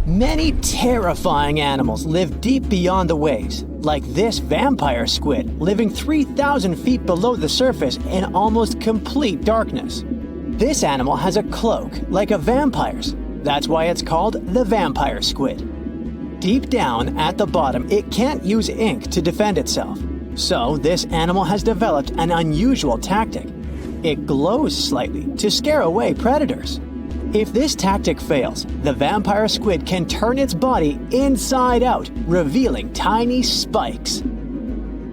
Many terrifying animals live deep beyond the waves, like this vampire squid living 3,000 feet below the surface in almost complete darkness. This animal has a cloak, like a vampire's. That's why it's called the vampire squid. Deep down at the bottom, it can't use ink to defend itself. So this animal has developed an unusual tactic. It glows slightly to scare away predators. If this tactic fails, the vampire squid can turn its body inside out, revealing tiny spikes.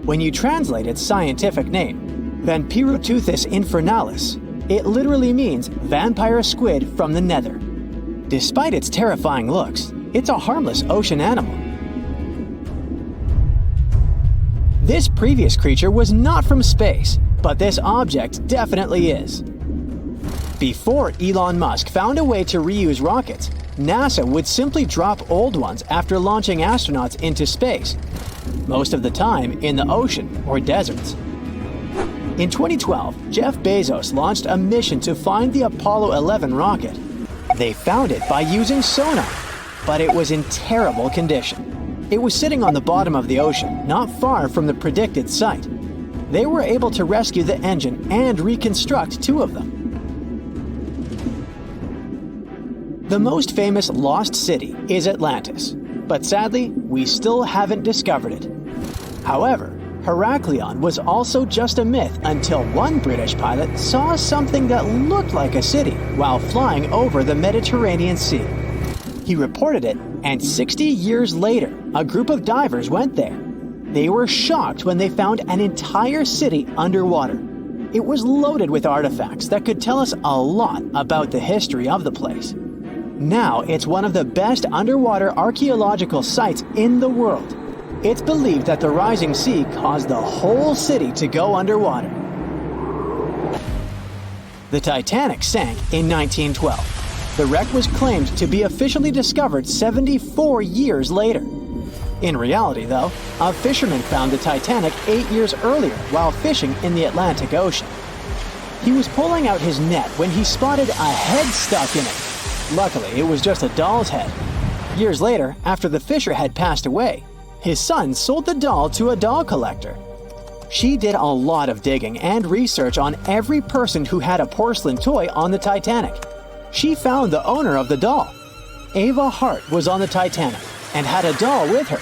When you translate its scientific name, Vampiroteuthis infernalis, it literally means vampire squid from the nether. Despite its terrifying looks, it's a harmless ocean animal. This previous creature was not from space, but this object definitely is. Before Elon Musk found a way to reuse rockets, NASA would simply drop old ones after launching astronauts into space, most of the time in the ocean or deserts. In 2012, Jeff Bezos launched a mission to find the Apollo 11 rocket. They found it by using sonar, but it was in terrible condition. It was sitting on the bottom of the ocean, not far from the predicted site. They were able to rescue the engine and reconstruct 2 of them. The most famous lost city is Atlantis, but sadly, we still haven't discovered it. However, Heraklion was also just a myth until one British pilot saw something that looked like a city while flying over the Mediterranean Sea. He reported it, and 60 years later, a group of divers went there. They were shocked when they found an entire city underwater. It was loaded with artifacts that could tell us a lot about the history of the place. Now it's one of the best underwater archaeological sites in the world. It's believed that the rising sea caused the whole city to go underwater. The Titanic sank in 1912. The wreck was claimed to be officially discovered 74 years later. In reality, though, a fisherman found the Titanic 8 years earlier while fishing in the Atlantic Ocean. He was pulling out his net when he spotted a head stuck in it. Luckily, it was just a doll's head. Years later, after the fisher had passed away, his son sold the doll to a doll collector. She did a lot of digging and research on every person who had a porcelain toy on the Titanic. She found the owner of the doll. Ava Hart was on the Titanic and had a doll with her.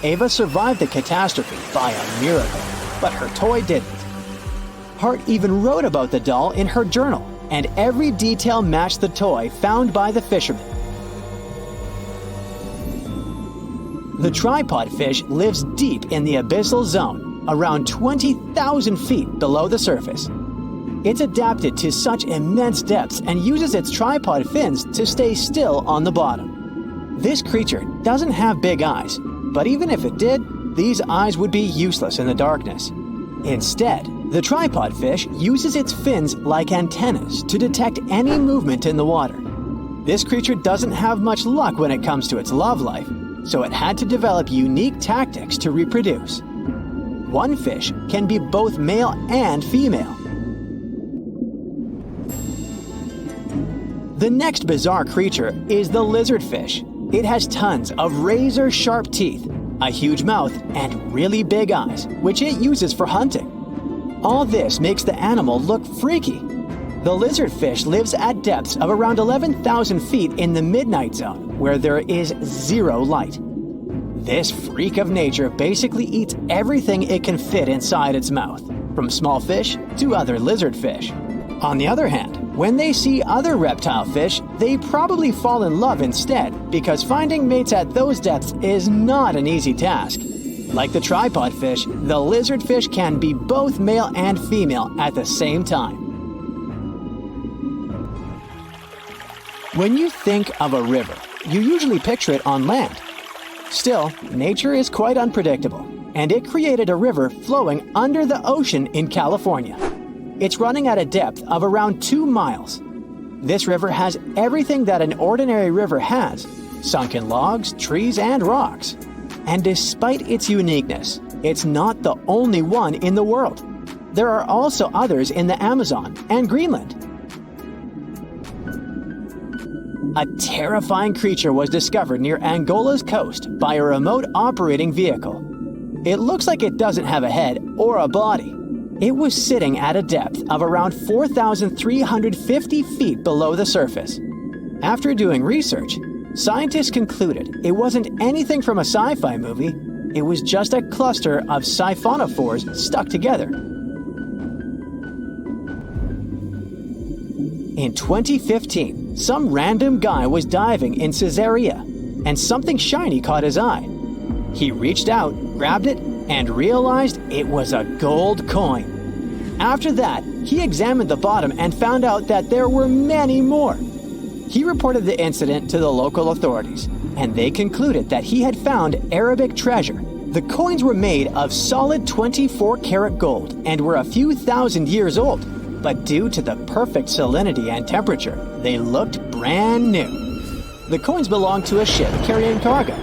Ava survived the catastrophe by a miracle, but her toy didn't. Hart even wrote about the doll in her journal, and every detail matched the toy found by the fisherman. The tripod fish lives deep in the abyssal zone, around 20,000 feet below the surface. It's adapted to such immense depths and uses its tripod fins to stay still on the bottom. This creature doesn't have big eyes, but even if it did, these eyes would be useless in the darkness. Instead, the tripod fish uses its fins like antennas to detect any movement in the water. This creature doesn't have much luck when it comes to its love life, so it had to develop unique tactics to reproduce. One fish can be both male and female. The next bizarre creature is the lizardfish. It has tons of razor-sharp teeth, a huge mouth, and really big eyes, which it uses for hunting. All this makes the animal look freaky. The lizardfish lives at depths of around 11,000 feet in the midnight zone, where there is zero light. This freak of nature basically eats everything it can fit inside its mouth, from small fish to other lizardfish. On the other hand, when they see other reptile fish, they probably fall in love instead, because finding mates at those depths is not an easy task. Like the tripod fish, the lizardfish can be both male and female at the same time. When you think of a river, you usually picture it on land. Still, nature is quite unpredictable, and it created a river flowing under the ocean in California. It's running at a depth of around 2 miles. This river has everything that an ordinary river has: sunken logs, trees, and rocks. And despite its uniqueness, it's not the only one in the world. There are also others in the Amazon and Greenland. a terrifying creature was discovered near Angola's coast by a remote operating vehicle. It looks like it doesn't have a head or a body. It was sitting at a depth of around 4,350 feet below the surface. After doing research, scientists concluded it wasn't anything from a sci-fi movie. It was just a cluster of siphonophores stuck together. In 2015, some random guy was diving in Caesarea, and something shiny caught his eye. He reached out, grabbed it, and realized it was a gold coin. After that, he examined the bottom and found out that there were many more. He reported the incident to the local authorities, and they concluded that he had found Arabic treasure. The coins were made of solid 24-karat gold and were a few thousand years old, but due to the perfect salinity and temperature, they looked brand new. The coins belonged to a ship carrying cargo.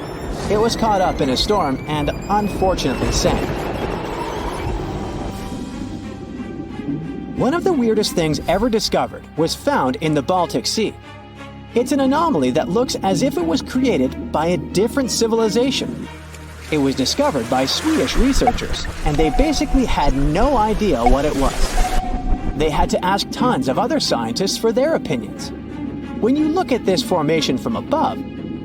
It was caught up in a storm and unfortunately sank. One of the weirdest things ever discovered was found in the Baltic Sea. It's an anomaly that looks as if it was created by a different civilization. It was discovered by Swedish researchers, and they basically had no idea what it was. They had to ask tons of other scientists for their opinions. When you look at this formation from above,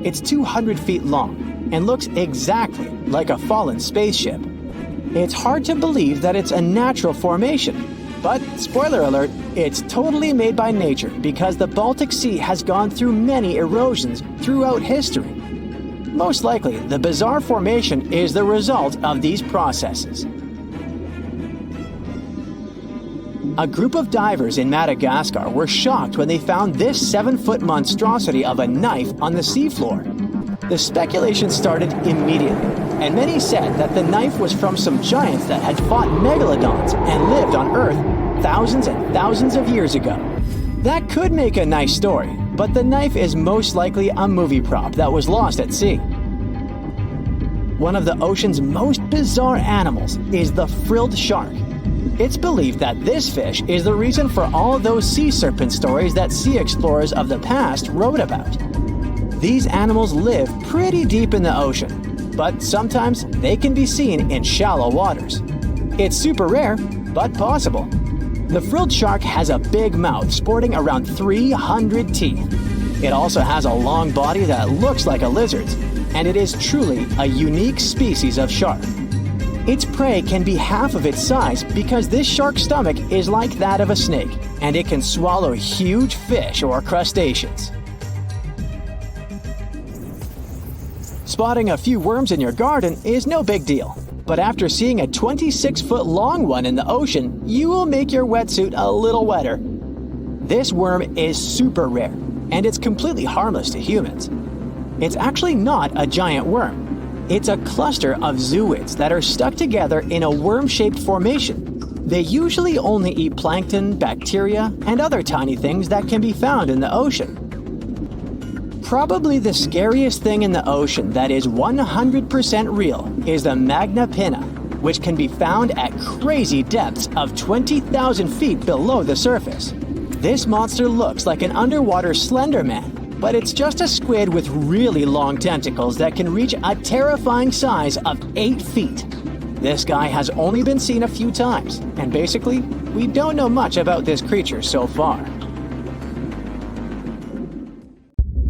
it's 200 feet long and looks exactly like a fallen spaceship. It's hard to believe that it's a natural formation, but spoiler alert, it's totally made by nature because the Baltic Sea has gone through many erosions throughout history. Most likely, the bizarre formation is the result of these processes. A group of divers in Madagascar were shocked when they found this 7-foot monstrosity of a knife on the seafloor. The speculation started immediately, and many said that the knife was from some giants that had fought megalodons and lived on Earth thousands and thousands of years ago. That could make a nice story, but the knife is most likely a movie prop that was lost at sea. One of the ocean's most bizarre animals is the frilled shark. It's believed that this fish is the reason for all those sea serpent stories that sea explorers of the past wrote about. These animals live pretty deep in the ocean, but sometimes they can be seen in shallow waters. It's super rare, but possible. The frilled shark has a big mouth sporting around 300 teeth. It also has a long body that looks like a lizard's, and it is truly a unique species of shark. Its prey can be half of its size because this shark's stomach is like that of a snake, and it can swallow huge fish or crustaceans. Spotting a few worms in your garden is no big deal, but after seeing a 26-foot long one in the ocean, you will make your wetsuit a little wetter. This worm is super rare, and it's completely harmless to humans. It's actually not a giant worm. It's a cluster of zooids that are stuck together in a worm-shaped formation. They usually only eat plankton, bacteria, and other tiny things that can be found in the ocean. Probably the scariest thing in the ocean that is 100% real is the magna pinna, which can be found at crazy depths of 20,000 feet below the surface. This monster looks like an underwater Slender Man, but it's just a squid with really long tentacles that can reach a terrifying size of 8 feet. This guy has only been seen a few times, and basically, we don't know much about this creature so far.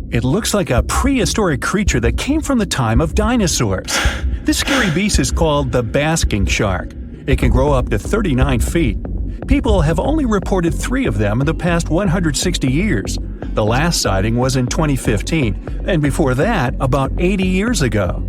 It looks like a prehistoric creature that came from the time of dinosaurs. This scary beast is called the basking shark. It can grow up to 39 feet. People have only reported 3 of them in the past 160 years. The last sighting was in 2015, and before that, about 80 years ago.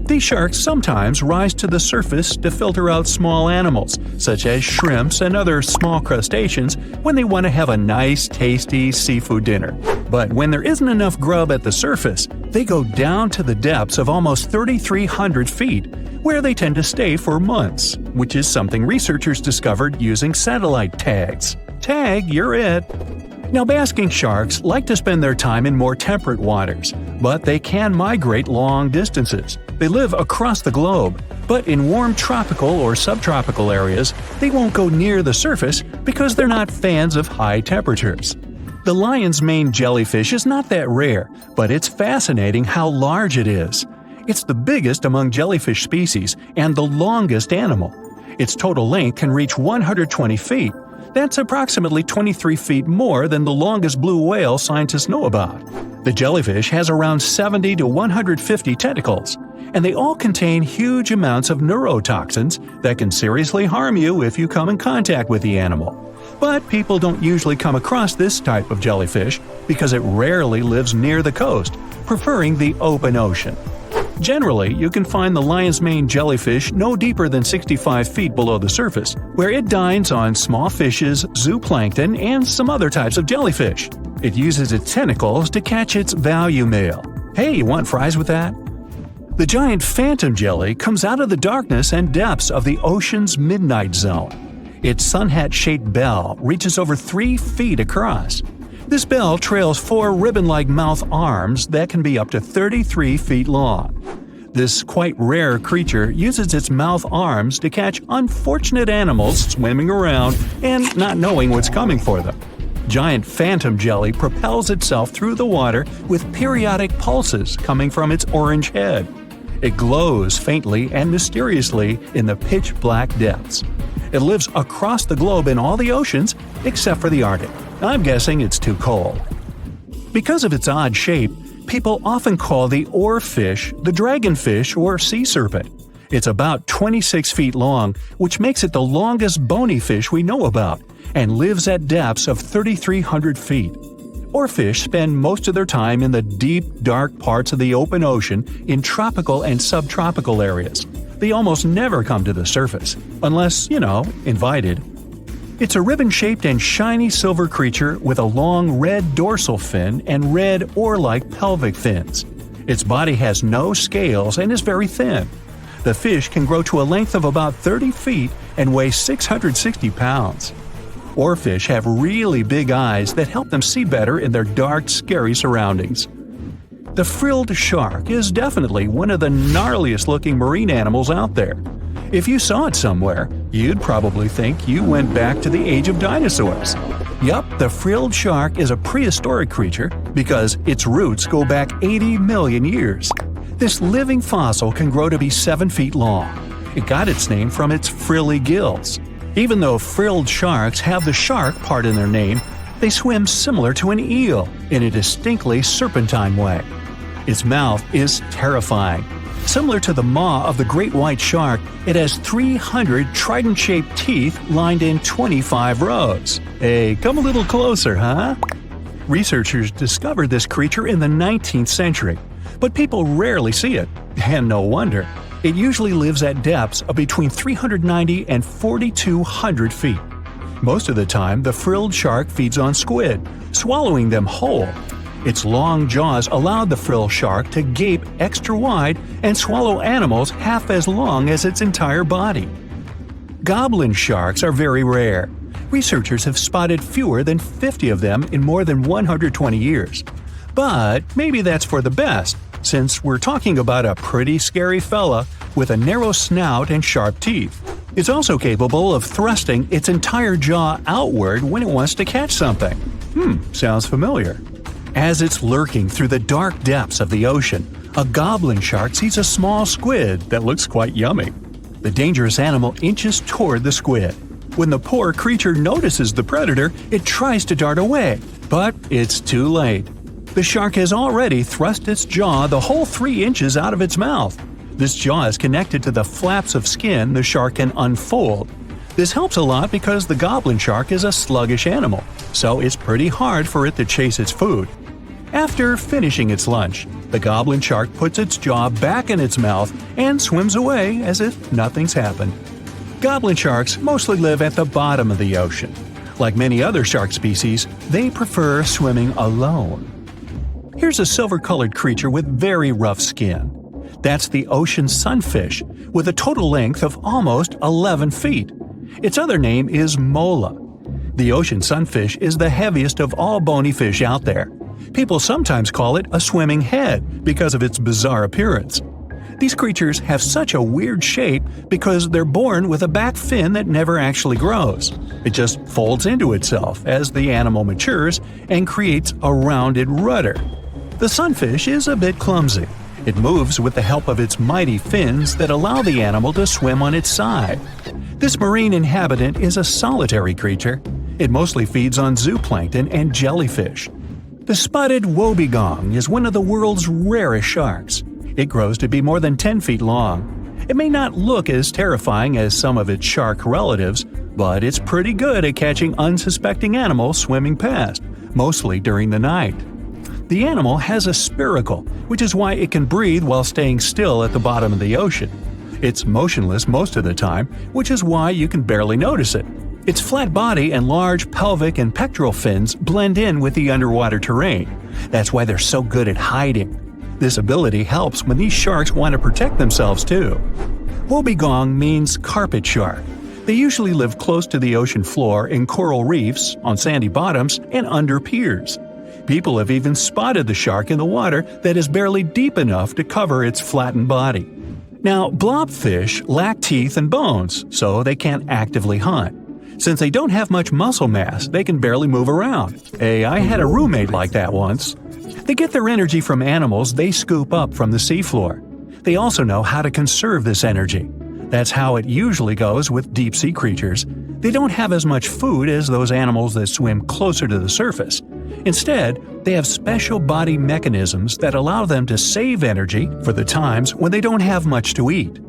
These sharks sometimes rise to the surface to filter out small animals, such as shrimps and other small crustaceans, when they want to have a nice, tasty seafood dinner. But when there isn't enough grub at the surface, they go down to the depths of almost 3,300 feet, where they tend to stay for months, which is something researchers discovered using satellite tags. Tag, you're it! Now, basking sharks like to spend their time in more temperate waters, but they can migrate long distances. They live across the globe, but in warm tropical or subtropical areas, they won't go near the surface because they're not fans of high temperatures. The lion's mane jellyfish is not that rare, but it's fascinating how large it is. It's the biggest among jellyfish species and the longest animal. Its total length can reach 120 feet. That's approximately 23 feet more than the longest blue whale scientists know about. The jellyfish has around 70 to 150 tentacles, and they all contain huge amounts of neurotoxins that can seriously harm you if you come in contact with the animal. But people don't usually come across this type of jellyfish because it rarely lives near the coast, preferring the open ocean. Generally, you can find the lion's mane jellyfish no deeper than 65 feet below the surface, where it dines on small fishes, zooplankton, and some other types of jellyfish. It uses its tentacles to catch its value meal. Hey, you want fries with that? The giant phantom jelly comes out of the darkness and depths of the ocean's midnight zone. Its sun hat-shaped bell reaches over 3 feet across. This bell trails 4 ribbon-like mouth arms that can be up to 33 feet long. This quite rare creature uses its mouth arms to catch unfortunate animals swimming around and not knowing what's coming for them. Giant phantom jelly propels itself through the water with periodic pulses coming from its orange head. It glows faintly and mysteriously in the pitch-black depths. It lives across the globe in all the oceans except for the Arctic. I'm guessing it's too cold. Because of its odd shape, people often call the oarfish the dragonfish or sea serpent. It's about 26 feet long, which makes it the longest bony fish we know about, and lives at depths of 3,300 feet. Oarfish spend most of their time in the deep, dark parts of the open ocean in tropical and subtropical areas. They almost never come to the surface, unless, invited. It's a ribbon-shaped and shiny silver creature with a long red dorsal fin and red oar-like pelvic fins. Its body has no scales and is very thin. The fish can grow to a length of about 30 feet and weigh 660 pounds. Oarfish have really big eyes that help them see better in their dark, scary surroundings. The frilled shark is definitely one of the gnarliest-looking marine animals out there. If you saw it somewhere, you'd probably think you went back to the age of dinosaurs. Yup, the frilled shark is a prehistoric creature because its roots go back 80 million years. This living fossil can grow to be 7 feet long. It got its name from its frilly gills. Even though frilled sharks have the shark part in their name, they swim similar to an eel in a distinctly serpentine way. Its mouth is terrifying. Similar to the maw of the great white shark, it has 300 trident-shaped teeth lined in 25 rows. Hey, come a little closer, huh? Researchers discovered this creature in the 19th century, but people rarely see it, and no wonder. It usually lives at depths of between 390 and 4,200 feet. Most of the time, the frilled shark feeds on squid, swallowing them whole. Its long jaws allowed the frilled shark to gape extra wide and swallow animals half as long as its entire body. Goblin sharks are very rare. Researchers have spotted fewer than 50 of them in more than 120 years. But maybe that's for the best, since we're talking about a pretty scary fella with a narrow snout and sharp teeth. It's also capable of thrusting its entire jaw outward when it wants to catch something. Sounds familiar. As it's lurking through the dark depths of the ocean, a goblin shark sees a small squid that looks quite yummy. The dangerous animal inches toward the squid. When the poor creature notices the predator, it tries to dart away, but it's too late. The shark has already thrust its jaw the whole 3 inches out of its mouth. This jaw is connected to the flaps of skin the shark can unfold. This helps a lot because the goblin shark is a sluggish animal, so it's pretty hard for it to chase its food. After finishing its lunch, the goblin shark puts its jaw back in its mouth and swims away as if nothing's happened. Goblin sharks mostly live at the bottom of the ocean. Like many other shark species, they prefer swimming alone. Here's a silver-colored creature with very rough skin. That's the ocean sunfish, with a total length of almost 11 feet. Its other name is mola. The ocean sunfish is the heaviest of all bony fish out there. People sometimes call it a swimming head because of its bizarre appearance. These creatures have such a weird shape because they're born with a back fin that never actually grows. It just folds into itself as the animal matures and creates a rounded rudder. The sunfish is a bit clumsy. It moves with the help of its mighty fins that allow the animal to swim on its side. This marine inhabitant is a solitary creature. It mostly feeds on zooplankton and jellyfish. The spotted wobbegong is one of the world's rarest sharks. It grows to be more than 10 feet long. It may not look as terrifying as some of its shark relatives, but it's pretty good at catching unsuspecting animals swimming past, mostly during the night. The animal has a spiracle, which is why it can breathe while staying still at the bottom of the ocean. It's motionless most of the time, which is why you can barely notice it. Its flat body and large pelvic and pectoral fins blend in with the underwater terrain. That's why they're so good at hiding. This ability helps when these sharks want to protect themselves too. Wobbegong means carpet shark. They usually live close to the ocean floor in coral reefs, on sandy bottoms, and under piers. People have even spotted the shark in the water that is barely deep enough to cover its flattened body. Now, blobfish lack teeth and bones, so they can't actively hunt. Since they don't have much muscle mass, they can barely move around. Hey, I had a roommate like that once. They get their energy from animals they scoop up from the seafloor. They also know how to conserve this energy. That's how it usually goes with deep-sea creatures. They don't have as much food as those animals that swim closer to the surface. Instead, they have special body mechanisms that allow them to save energy for the times when they don't have much to eat.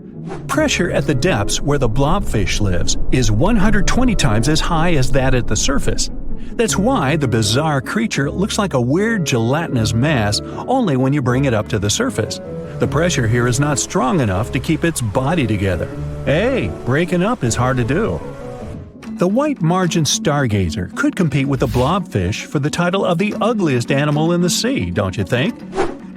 Pressure at the depths where the blobfish lives is 120 times as high as that at the surface. That's why the bizarre creature looks like a weird gelatinous mass only when you bring it up to the surface. The pressure here is not strong enough to keep its body together. Hey, breaking up is hard to do. The white margin stargazer could compete with the blobfish for the title of the ugliest animal in the sea, don't you think?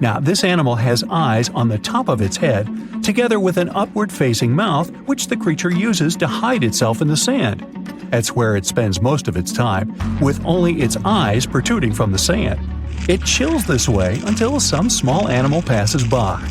Now, this animal has eyes on the top of its head, together with an upward-facing mouth which the creature uses to hide itself in the sand. That's where it spends most of its time, with only its eyes protruding from the sand. It chills this way until some small animal passes by.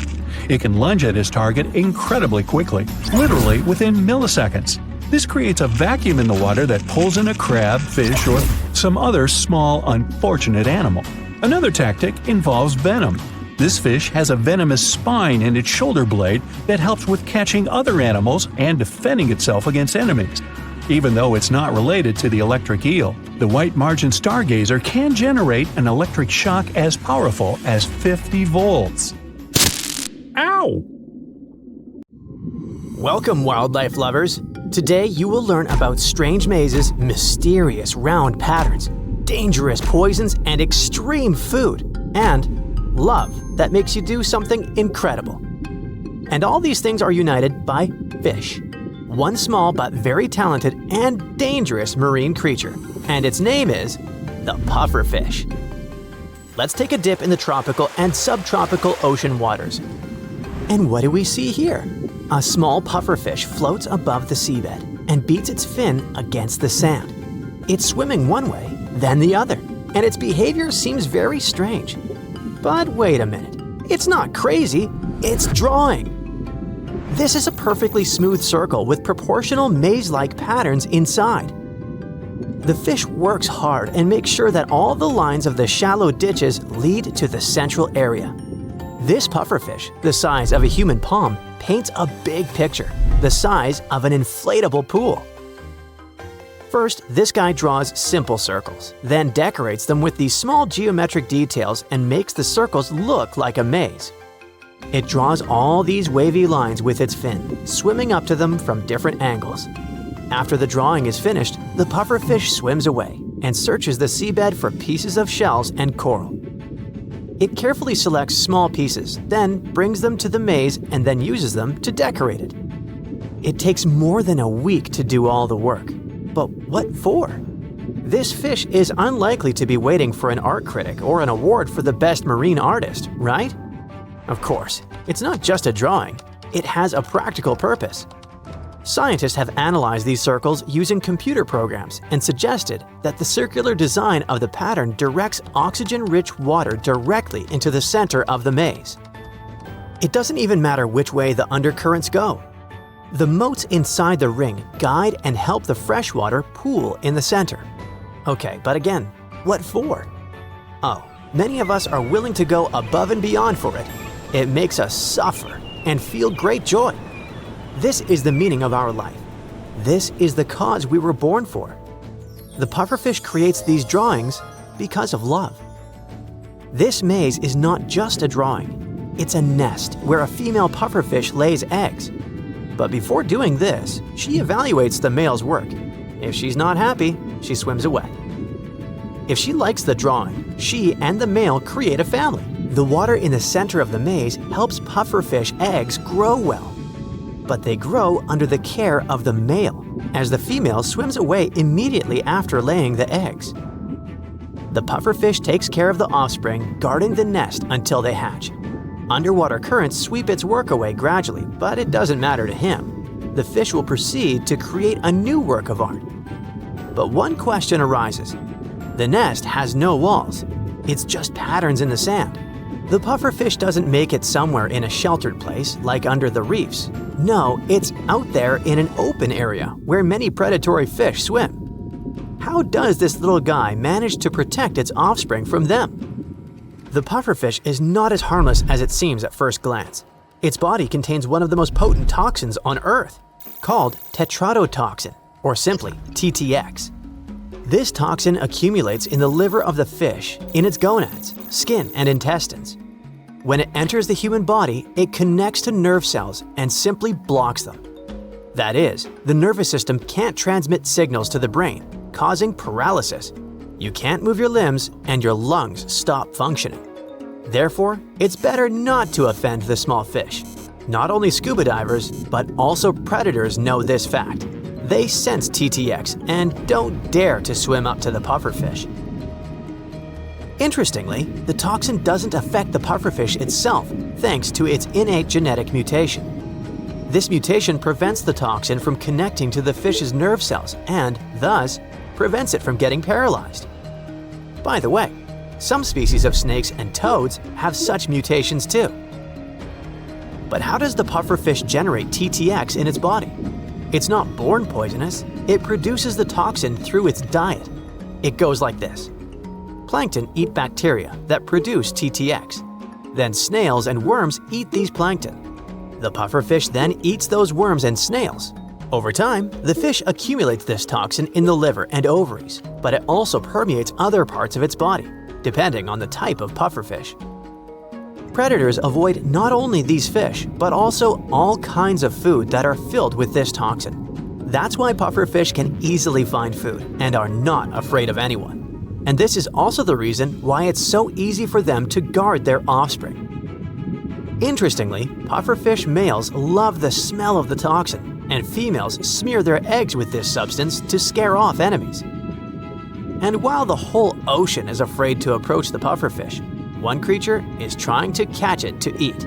It can lunge at its target incredibly quickly, literally within milliseconds. This creates a vacuum in the water that pulls in a crab, fish, or some other small, unfortunate animal. Another tactic involves venom. This fish has a venomous spine in its shoulder blade that helps with catching other animals and defending itself against enemies. Even though it's not related to the electric eel, the white margin stargazer can generate an electric shock as powerful as 50 volts. Ow! Welcome, wildlife lovers! Today you will learn about strange mazes, mysterious round patterns, dangerous poisons, and extreme food, and love that makes you do something incredible. And all these things are united by fish. One small but very talented and dangerous marine creature, and its name is the pufferfish. Let's take a dip in the tropical and subtropical ocean waters. And what do we see here? A small pufferfish floats above the seabed and beats its fin against the sand. It's swimming one way, then the other, and its behavior seems very strange. But wait a minute, it's not crazy, it's drawing. This is a perfectly smooth circle with proportional maze-like patterns inside. The fish works hard and makes sure that all the lines of the shallow ditches lead to the central area. This pufferfish, the size of a human palm, paints a big picture, the size of an inflatable pool. First, this guy draws simple circles, then decorates them with these small geometric details and makes the circles look like a maze. It draws all these wavy lines with its fin, swimming up to them from different angles. After the drawing is finished, the pufferfish swims away and searches the seabed for pieces of shells and coral. It carefully selects small pieces, then brings them to the maze and then uses them to decorate it. It takes more than a week to do all the work. But what for? This fish is unlikely to be waiting for an art critic or an award for the best marine artist, right? Of course, it's not just a drawing. It has a practical purpose. Scientists have analyzed these circles using computer programs and suggested that the circular design of the pattern directs oxygen-rich water directly into the center of the maze. It doesn't even matter which way the undercurrents go. The moats inside the ring guide and help the freshwater pool in the center. Okay, but again, what for? Oh, many of us are willing to go above and beyond for it. It makes us suffer and feel great joy. This is the meaning of our life. This is the cause we were born for. The pufferfish creates these drawings because of love. This maze is not just a drawing. It's a nest where a female pufferfish lays eggs. But before doing this, she evaluates the male's work. If she's not happy, she swims away. If she likes the drawing, she and the male create a family. The water in the center of the maze helps pufferfish eggs grow well. But they grow under the care of the male, as the female swims away immediately after laying the eggs. The pufferfish takes care of the offspring, guarding the nest until they hatch. Underwater currents sweep its work away gradually, but it doesn't matter to him. The fish will proceed to create a new work of art. But one question arises. The nest has no walls. It's just patterns in the sand. The pufferfish doesn't make it somewhere in a sheltered place, like under the reefs. No, it's out there in an open area where many predatory fish swim. How does this little guy manage to protect its offspring from them? The pufferfish is not as harmless as it seems at first glance. Its body contains one of the most potent toxins on Earth, called tetrodotoxin, or simply TTX. This toxin accumulates in the liver of the fish, in its gonads, skin, and intestines. When it enters the human body, it connects to nerve cells and simply blocks them. That is, the nervous system can't transmit signals to the brain, causing paralysis. You can't move your limbs and your lungs stop functioning. Therefore, it's better not to offend the small fish. Not only scuba divers, but also predators know this fact. They sense TTX and don't dare to swim up to the pufferfish. Interestingly, the toxin doesn't affect the pufferfish itself thanks to its innate genetic mutation. This mutation prevents the toxin from connecting to the fish's nerve cells and, thus, prevents it from getting paralyzed. By the way, some species of snakes and toads have such mutations too. But how does the pufferfish generate TTX in its body? It's not born poisonous, it produces the toxin through its diet. It goes like this. Plankton eat bacteria that produce TTX. Then snails and worms eat these plankton. The pufferfish then eats those worms and snails. Over time, the fish accumulates this toxin in the liver and ovaries, but it also permeates other parts of its body, depending on the type of pufferfish. Predators avoid not only these fish, but also all kinds of food that are filled with this toxin. That's why pufferfish can easily find food and are not afraid of anyone. And this is also the reason why it's so easy for them to guard their offspring. Interestingly, pufferfish males love the smell of the toxin, and females smear their eggs with this substance to scare off enemies. And while the whole ocean is afraid to approach the pufferfish, one creature is trying to catch it to eat.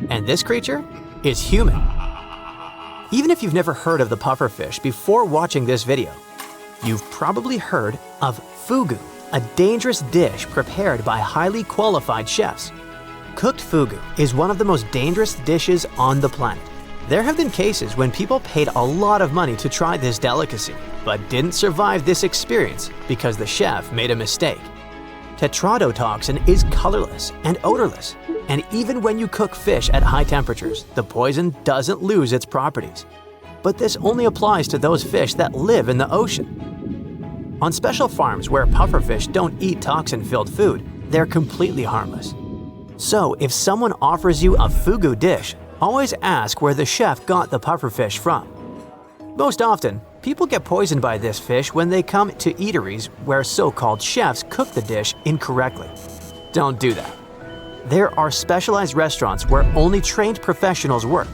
And this creature is human. Even if you've never heard of the pufferfish before watching this video, you've probably heard of fugu, a dangerous dish prepared by highly qualified chefs. Cooked fugu is one of the most dangerous dishes on the planet. There have been cases when people paid a lot of money to try this delicacy, but didn't survive this experience because the chef made a mistake. Tetrodotoxin is colorless and odorless, and even when you cook fish at high temperatures, the poison doesn't lose its properties. But this only applies to those fish that live in the ocean. On special farms where pufferfish don't eat toxin-filled food, they're completely harmless. So if someone offers you a fugu dish, always ask where the chef got the pufferfish from. Most often, people get poisoned by this fish when they come to eateries where so-called chefs cook the dish incorrectly. Don't do that. There are specialized restaurants where only trained professionals work.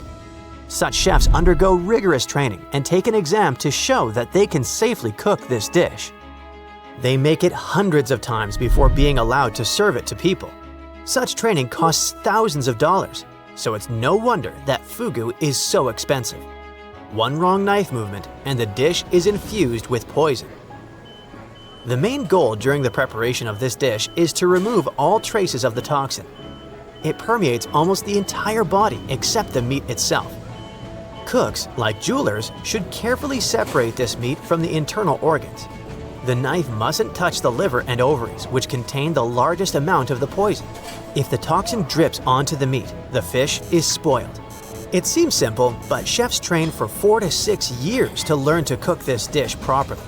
Such chefs undergo rigorous training and take an exam to show that they can safely cook this dish. They make it hundreds of times before being allowed to serve it to people. Such training costs thousands of dollars, so it's no wonder that fugu is so expensive. One wrong knife movement and the dish is infused with poison. The main goal during the preparation of this dish is to remove all traces of the toxin. It permeates almost the entire body except the meat itself. Cooks, like jewelers, should carefully separate this meat from the internal organs. The knife mustn't touch the liver and ovaries, which contain the largest amount of the poison. If the toxin drips onto the meat, the fish is spoiled. It seems simple, but chefs train for 4 to 6 years to learn to cook this dish properly.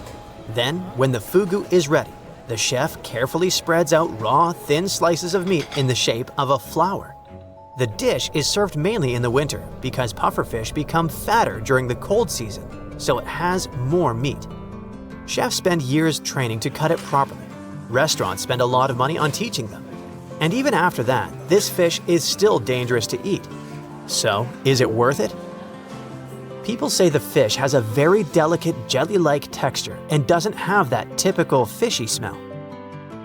Then, when the fugu is ready, the chef carefully spreads out raw, thin slices of meat in the shape of a flower. The dish is served mainly in the winter because pufferfish become fatter during the cold season, so it has more meat. Chefs spend years training to cut it properly. Restaurants spend a lot of money on teaching them. And even after that, this fish is still dangerous to eat. So, is it worth it? People say the fish has a very delicate jelly-like texture and doesn't have that typical fishy smell.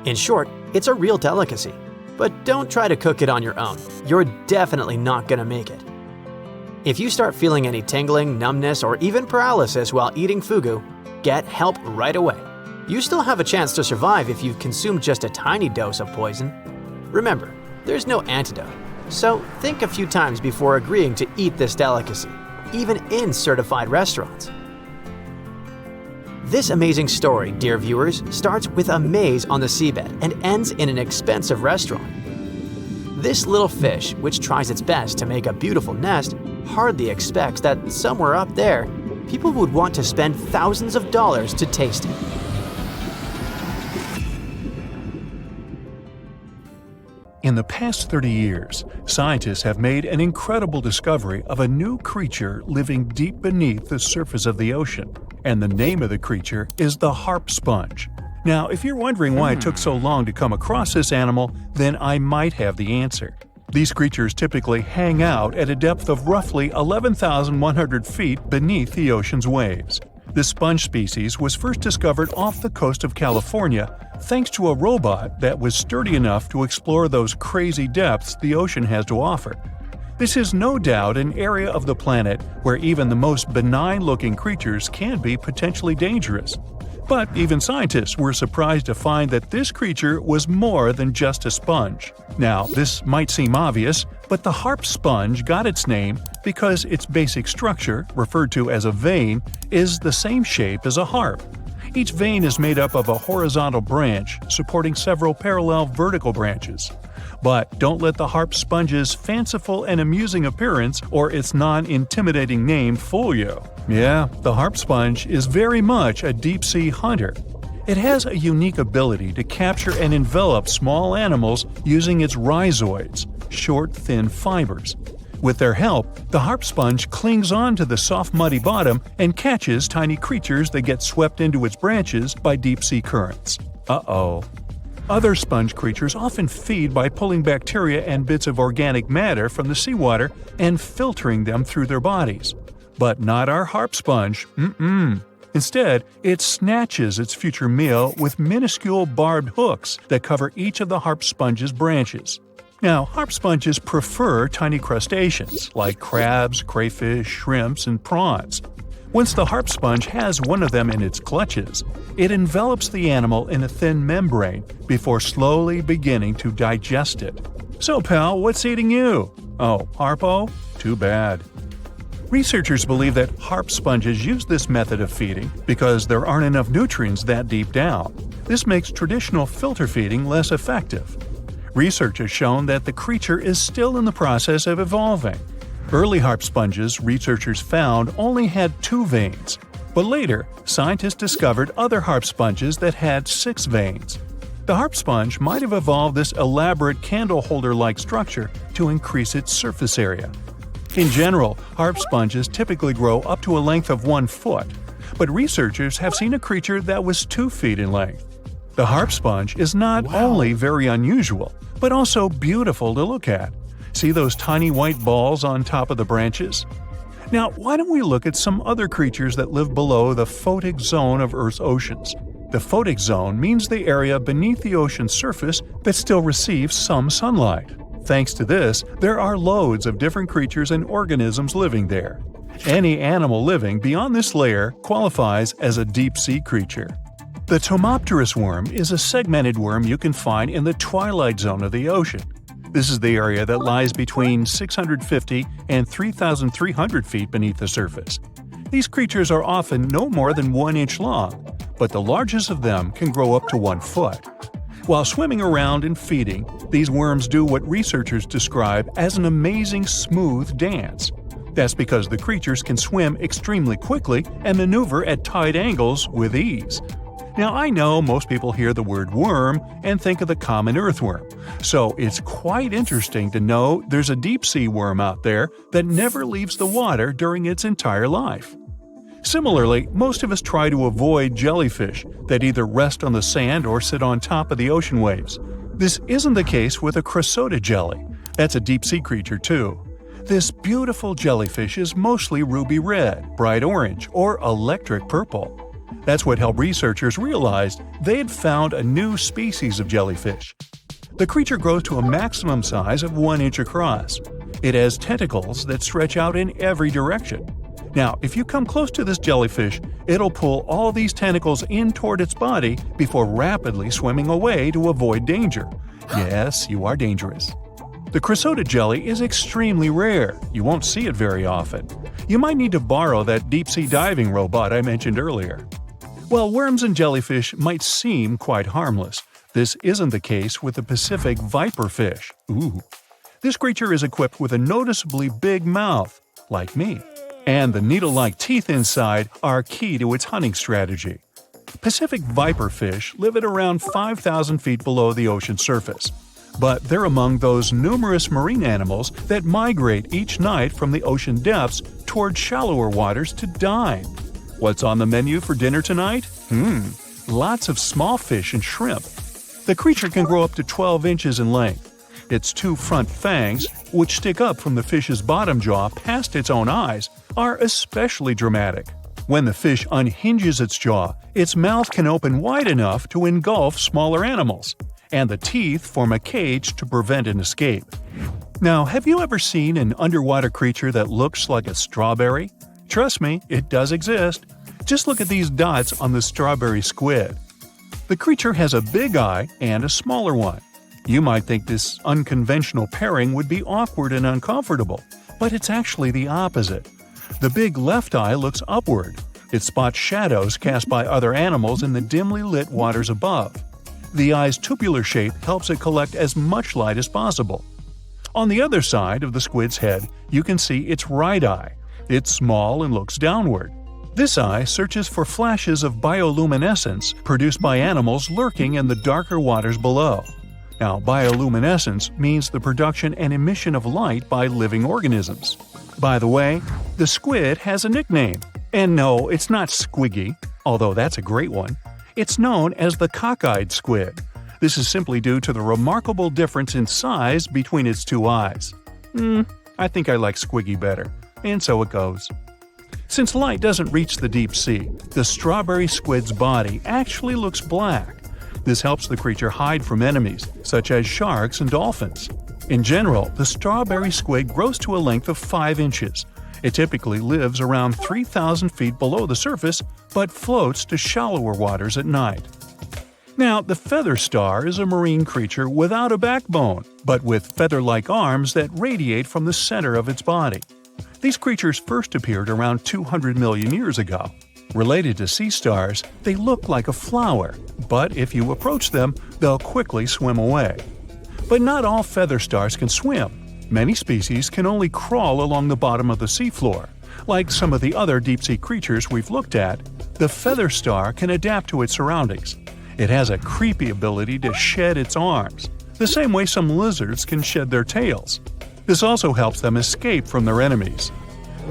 In short, it's a real delicacy. But don't try to cook it on your own. You're definitely not gonna make it. If you start feeling any tingling, numbness, or even paralysis while eating fugu, get help right away. You still have a chance to survive if you've consumed just a tiny dose of poison. Remember, there's no antidote, so think a few times before agreeing to eat this delicacy, even in certified restaurants. This amazing story, dear viewers, starts with a maze on the seabed and ends in an expensive restaurant. This little fish, which tries its best to make a beautiful nest, hardly expects that somewhere up there, people would want to spend thousands of dollars to taste it. In the past 30 years, scientists have made an incredible discovery of a new creature living deep beneath the surface of the ocean. And the name of the creature is the harp sponge. Now, if you're wondering why it took so long to come across this animal, then I might have the answer. These creatures typically hang out at a depth of roughly 11,100 feet beneath the ocean's waves. This sponge species was first discovered off the coast of California thanks to a robot that was sturdy enough to explore those crazy depths the ocean has to offer. This is no doubt an area of the planet where even the most benign-looking creatures can be potentially dangerous. But even scientists were surprised to find that this creature was more than just a sponge. Now, this might seem obvious, but the harp sponge got its name because its basic structure, referred to as a vein, is the same shape as a harp. Each vein is made up of a horizontal branch supporting several parallel vertical branches. But don't let the harp sponge's fanciful and amusing appearance or its non-intimidating name fool you. Yeah, the harp sponge is very much a deep-sea hunter. It has a unique ability to capture and envelop small animals using its rhizoids, short, thin fibers. With their help, the harp sponge clings on to the soft, muddy bottom and catches tiny creatures that get swept into its branches by deep-sea currents. Uh-oh. Other sponge creatures often feed by pulling bacteria and bits of organic matter from the seawater and filtering them through their bodies. But not our harp sponge. Instead, it snatches its future meal with minuscule barbed hooks that cover each of the harp sponge's branches. Now, harp sponges prefer tiny crustaceans like crabs, crayfish, shrimps, and prawns. Once the harp sponge has one of them in its clutches, it envelops the animal in a thin membrane before slowly beginning to digest it. So, pal, what's eating you? Oh, Harpo? Too bad. Researchers believe that harp sponges use this method of feeding because there aren't enough nutrients that deep down. This makes traditional filter feeding less effective. Research has shown that the creature is still in the process of evolving. Early harp sponges, researchers found, only had 2 veins. But later, scientists discovered other harp sponges that had 6 veins. The harp sponge might have evolved this elaborate candle holder-like structure to increase its surface area. In general, harp sponges typically grow up to a length of 1 foot, but researchers have seen a creature that was 2 feet in length. The harp sponge is not only very unusual, but also beautiful to look at. See those tiny white balls on top of the branches? Now, why don't we look at some other creatures that live below the photic zone of Earth's oceans? The photic zone means the area beneath the ocean's surface that still receives some sunlight. Thanks to this, there are loads of different creatures and organisms living there. Any animal living beyond this layer qualifies as a deep-sea creature. The Tomopterus worm is a segmented worm you can find in the twilight zone of the ocean. This is the area that lies between 650 and 3,300 feet beneath the surface. These creatures are often no more than 1 inch long, but the largest of them can grow up to 1 foot. While swimming around and feeding, these worms do what researchers describe as an amazing smooth dance. That's because the creatures can swim extremely quickly and maneuver at tight angles with ease. Now, I know most people hear the word worm and think of the common earthworm, so it's quite interesting to know there's a deep-sea worm out there that never leaves the water during its entire life. Similarly, most of us try to avoid jellyfish that either rest on the sand or sit on top of the ocean waves. This isn't the case with a cresota jelly. That's a deep-sea creature too. This beautiful jellyfish is mostly ruby red, bright orange, or electric purple. That's what helped researchers realize they had found a new species of jellyfish. The creature grows to a maximum size of 1 inch across. It has tentacles that stretch out in every direction. Now, if you come close to this jellyfish, it'll pull all these tentacles in toward its body before rapidly swimming away to avoid danger. Yes, you are dangerous. The cresota jelly is extremely rare. You won't see it very often. You might need to borrow that deep-sea diving robot I mentioned earlier. While worms and jellyfish might seem quite harmless, this isn't the case with the Pacific viperfish. Ooh. This creature is equipped with a noticeably big mouth, like me, and the needle-like teeth inside are key to its hunting strategy. Pacific viperfish live at around 5,000 feet below the ocean surface, but they're among those numerous marine animals that migrate each night from the ocean depths toward shallower waters to dine. What's on the menu for dinner tonight? Lots of small fish and shrimp. The creature can grow up to 12 inches in length. Its 2 front fangs, which stick up from the fish's bottom jaw past its own eyes, are especially dramatic. When the fish unhinges its jaw, its mouth can open wide enough to engulf smaller animals, and the teeth form a cage to prevent an escape. Now, have you ever seen an underwater creature that looks like a strawberry? Trust me, it does exist. Just look at these dots on the strawberry squid. The creature has a big eye and a smaller one. You might think this unconventional pairing would be awkward and uncomfortable, but it's actually the opposite. The big left eye looks upward. It spots shadows cast by other animals in the dimly lit waters above. The eye's tubular shape helps it collect as much light as possible. On the other side of the squid's head, you can see its right eye. It's small and looks downward. This eye searches for flashes of bioluminescence produced by animals lurking in the darker waters below. Now, bioluminescence means the production and emission of light by living organisms. By the way, the squid has a nickname. And no, it's not Squiggy, although that's a great one. It's known as the cockeyed squid. This is simply due to the remarkable difference in size between its 2 eyes. I think I like Squiggy better. And so it goes. Since light doesn't reach the deep sea, the strawberry squid's body actually looks black. This helps the creature hide from enemies, such as sharks and dolphins. In general, the strawberry squid grows to a length of 5 inches. It typically lives around 3,000 feet below the surface, but floats to shallower waters at night. Now, the feather star is a marine creature without a backbone, but with feather-like arms that radiate from the center of its body. These creatures first appeared around 200 million years ago. Related to sea stars, they look like a flower, but if you approach them, they'll quickly swim away. But not all feather stars can swim. Many species can only crawl along the bottom of the seafloor. Like some of the other deep-sea creatures we've looked at, the feather star can adapt to its surroundings. It has a creepy ability to shed its arms, the same way some lizards can shed their tails. This also helps them escape from their enemies.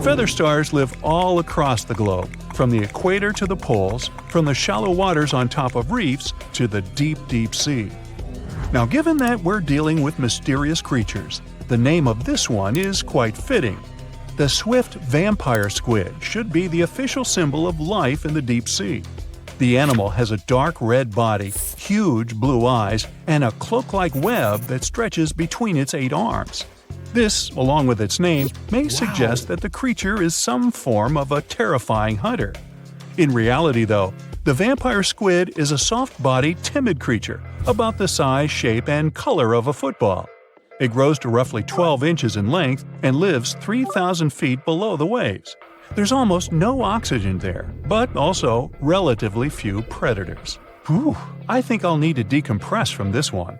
Feather stars live all across the globe, from the equator to the poles, from the shallow waters on top of reefs to the deep, deep sea. Now, given that we're dealing with mysterious creatures, the name of this one is quite fitting. The swift vampire squid should be the official symbol of life in the deep sea. The animal has a dark red body, huge blue eyes, and a cloak-like web that stretches between its 8 arms. This, along with its name, may suggest that the creature is some form of a terrifying hunter. In reality, though, the vampire squid is a soft-bodied, timid creature, about the size, shape, and color of a football. It grows to roughly 12 inches in length and lives 3,000 feet below the waves. There's almost no oxygen there, but also relatively few predators. Whew, I think I'll need to decompress from this one.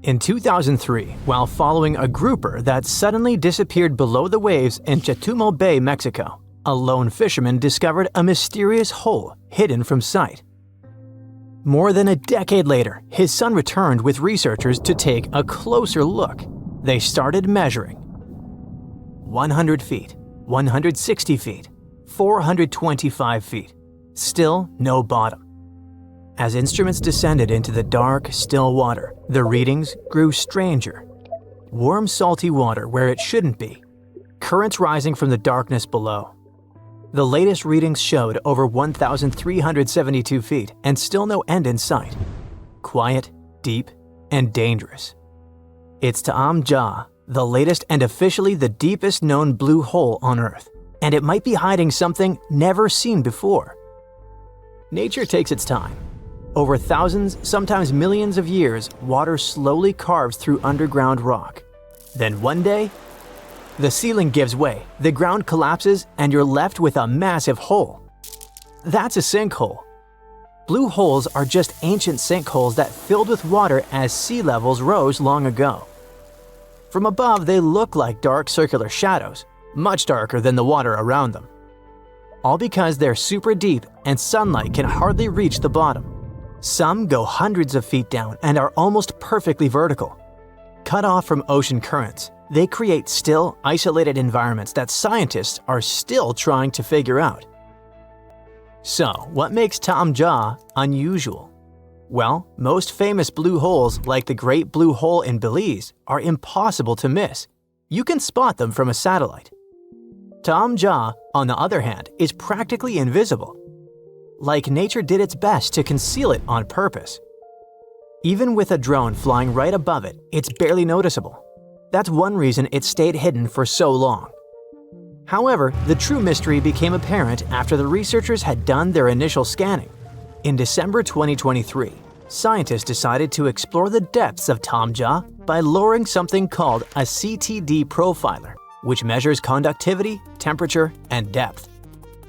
In 2003, while following a grouper that suddenly disappeared below the waves in Chetumal Bay, Mexico, a lone fisherman discovered a mysterious hole hidden from sight. More than a decade later, his son returned with researchers to take a closer look. They started measuring. 100 feet, 160 feet, 425 feet. Still no bottom. As instruments descended into the dark, still water, the readings grew stranger. Warm, salty water where it shouldn't be. Currents rising from the darkness below. The latest readings showed over 1,372 feet and still no end in sight. Quiet, deep, and dangerous. It's Ta'am Ja, the latest and officially the deepest known blue hole on Earth, and it might be hiding something never seen before. Nature takes its time. Over thousands, sometimes millions of years, water slowly carves through underground rock. Then one day, the ceiling gives way, the ground collapses, and you're left with a massive hole. That's a sinkhole. Blue holes are just ancient sinkholes that filled with water as sea levels rose long ago. From above, they look like dark circular shadows, much darker than the water around them. All because they're super deep and sunlight can hardly reach the bottom. Some go hundreds of feet down and are almost perfectly vertical. Cut off from ocean currents, they create still, isolated environments that scientists are still trying to figure out. So, what makes Ta'am Ja unusual? Well, most famous blue holes like the Great Blue Hole in Belize are impossible to miss. You can spot them from a satellite. Ta'am Ja, on the other hand, is practically invisible. Like nature did its best to conceal it on purpose. Even with a drone flying right above it, it's barely noticeable. That's one reason it stayed hidden for so long. However, the true mystery became apparent after the researchers had done their initial scanning. In December 2023, scientists decided to explore the depths of Ta'am Ja by lowering something called a CTD profiler, which measures conductivity, temperature, and depth.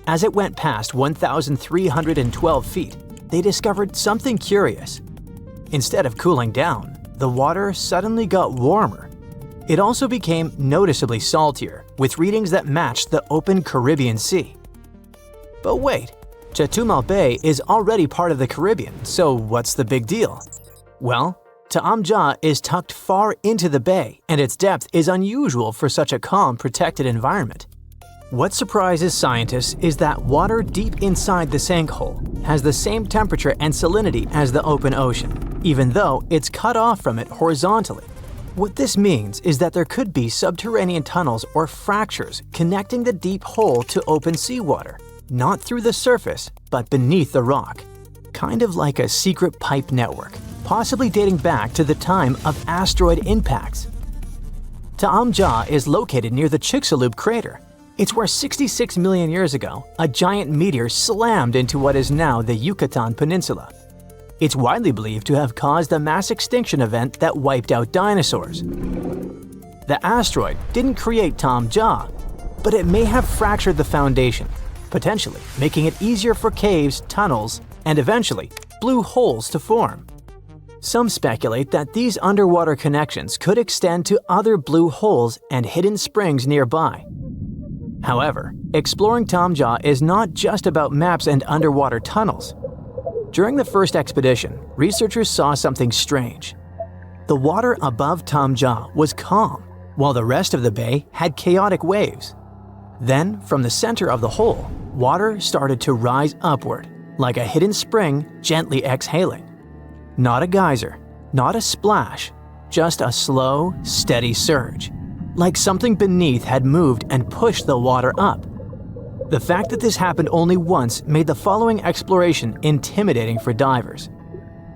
As it went past 1,312 feet, they discovered something curious. Instead of cooling down, the water suddenly got warmer. It also became noticeably saltier, with readings that matched the open Caribbean Sea. But wait, Chetumal Bay is already part of the Caribbean, so what's the big deal? Well, Ta'am Ja is tucked far into the bay, and its depth is unusual for such a calm, protected environment. What surprises scientists is that water deep inside the sinkhole has the same temperature and salinity as the open ocean, even though it's cut off from it horizontally. What this means is that there could be subterranean tunnels or fractures connecting the deep hole to open seawater, not through the surface, but beneath the rock. Kind of like a secret pipe network, possibly dating back to the time of asteroid impacts. Ta'am Ja is located near the Chicxulub crater. It's where 66 million years ago, a giant meteor slammed into what is now the Yucatan Peninsula. It's widely believed to have caused a mass extinction event that wiped out dinosaurs. The asteroid didn't create Ta'am Ja, but it may have fractured the foundation, potentially making it easier for caves, tunnels, and eventually blue holes to form. Some speculate that these underwater connections could extend to other blue holes and hidden springs nearby. However, exploring Ta'am Ja is not just about maps and underwater tunnels. During the first expedition, researchers saw something strange. The water above Ta'am Ja was calm, while the rest of the bay had chaotic waves. Then, from the center of the hole, water started to rise upward, like a hidden spring gently exhaling. Not a geyser, not a splash, just a slow, steady surge, like something beneath had moved and pushed the water up. The fact that this happened only once made the following exploration intimidating for divers.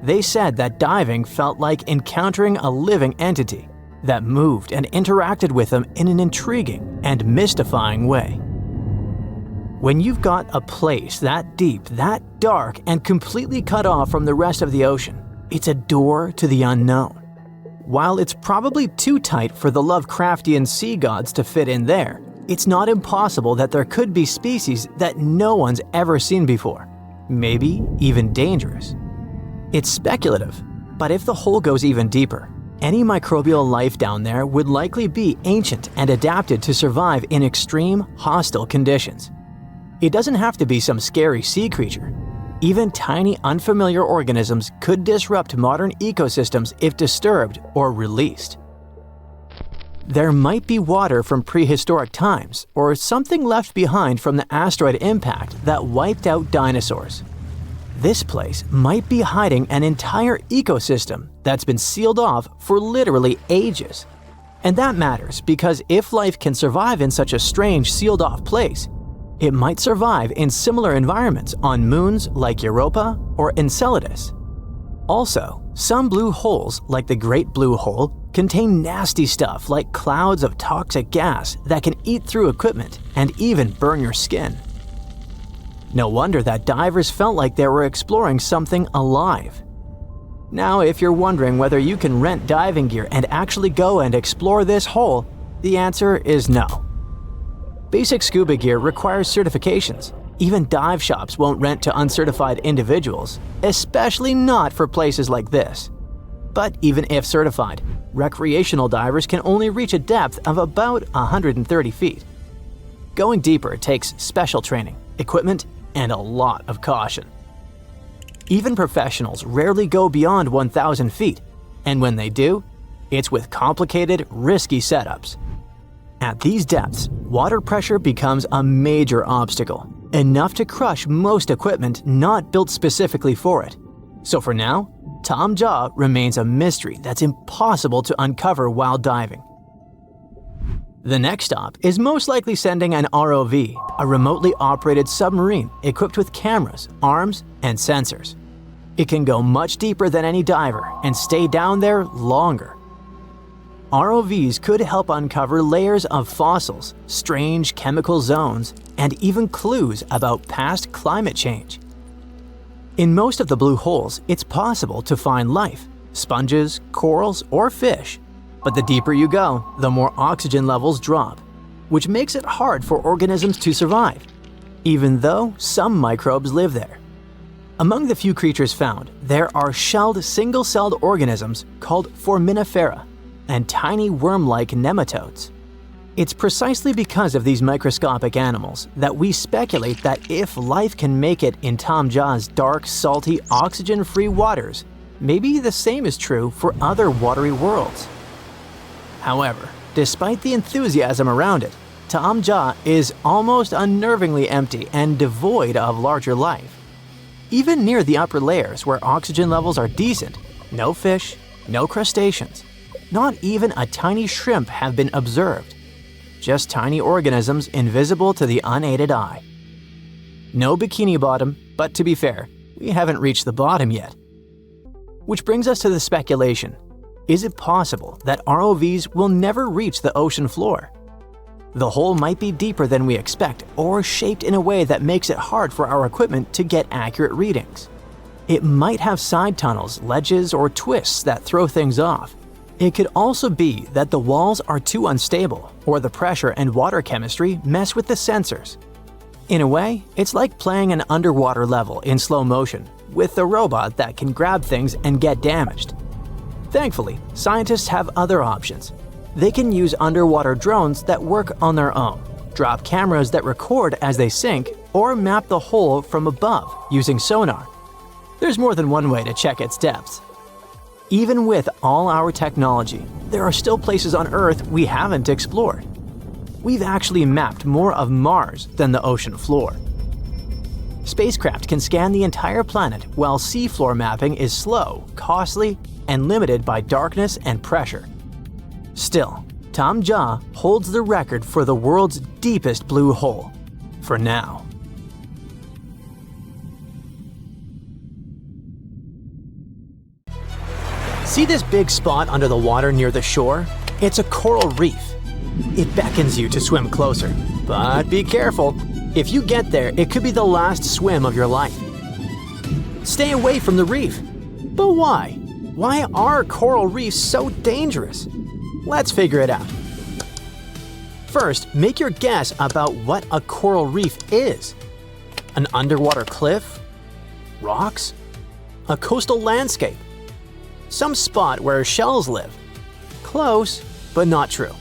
They said that diving felt like encountering a living entity that moved and interacted with them in an intriguing and mystifying way. When you've got a place that deep, that dark, and completely cut off from the rest of the ocean, It's a door to the unknown. While it's probably too tight for the Lovecraftian sea gods to fit in there, it's not impossible that there could be species that no one's ever seen before, maybe even dangerous. It's speculative, but if the hole goes even deeper, any microbial life down there would likely be ancient and adapted to survive in extreme, hostile conditions. It doesn't have to be some scary sea creature. Even tiny, unfamiliar organisms could disrupt modern ecosystems if disturbed or released. There might be water from prehistoric times or something left behind from the asteroid impact that wiped out dinosaurs. This place might be hiding an entire ecosystem that's been sealed off for literally ages. And that matters because if life can survive in such a strange sealed-off place, it might survive in similar environments on moons like Europa or Enceladus. Also, some blue holes, like the Great Blue Hole, contain nasty stuff like clouds of toxic gas that can eat through equipment and even burn your skin. No wonder that divers felt like they were exploring something alive. Now, if you're wondering whether you can rent diving gear and actually go and explore this hole, the answer is no. Basic scuba gear requires certifications. Even dive shops won't rent to uncertified individuals, especially not for places like this. But even if certified, recreational divers can only reach a depth of about 130 feet. Going deeper takes special training, equipment, and a lot of caution. Even professionals rarely go beyond 1,000 feet, and when they do, it's with complicated, risky setups. At these depths, water pressure becomes a major obstacle, enough to crush most equipment not built specifically for it. So for now, Tom Jaw remains a mystery that's impossible to uncover while diving. The next stop is most likely sending an ROV, a remotely operated submarine equipped with cameras, arms, and sensors. It can go much deeper than any diver and stay down there longer. ROVs could help uncover layers of fossils, strange chemical zones, and even clues about past climate change. In most of the blue holes, it's possible to find life, sponges, corals, or fish. But the deeper you go, the more oxygen levels drop, which makes it hard for organisms to survive, even though some microbes live there. Among the few creatures found, there are shelled single-celled organisms called foraminifera and tiny worm-like nematodes. It's precisely because of these microscopic animals that we speculate that if life can make it in Tom Jaw's dark, salty, oxygen-free waters, maybe the same is true for other watery worlds. However, despite the enthusiasm around it, Tom Jaw is almost unnervingly empty and devoid of larger life. Even near the upper layers where oxygen levels are decent, no fish, no crustaceans, not even a tiny shrimp have been observed. Just tiny organisms invisible to the unaided eye. No bikini bottom, but to be fair, we haven't reached the bottom yet. Which brings us to the speculation. Is it possible that ROVs will never reach the ocean floor? The hole might be deeper than we expect or shaped in a way that makes it hard for our equipment to get accurate readings. It might have side tunnels, ledges, or twists that throw things off. It could also be that the walls are too unstable or the pressure and water chemistry mess with the sensors. In a way, it's like playing an underwater level in slow motion with a robot that can grab things and get damaged. Thankfully, scientists have other options. They can use underwater drones that work on their own, drop cameras that record as they sink, or map the hole from above using sonar. There's more than one way to check its depths. Even with all our technology, there are still places on Earth we haven't explored. We've actually mapped more of Mars than the ocean floor. Spacecraft can scan the entire planet while seafloor mapping is slow, costly, and limited by darkness and pressure. Still, Tom Jaw holds the record for the world's deepest blue hole, for now. See this big spot under the water near the shore? It's a coral reef. It beckons you to swim closer, but be careful. If you get there, it could be the last swim of your life. Stay away from the reef. But why? Why are coral reefs so dangerous? Let's figure it out. First, make your guess about what a coral reef is. An underwater cliff? Rocks? A coastal landscape? Some spot where shells live? Close, but not true.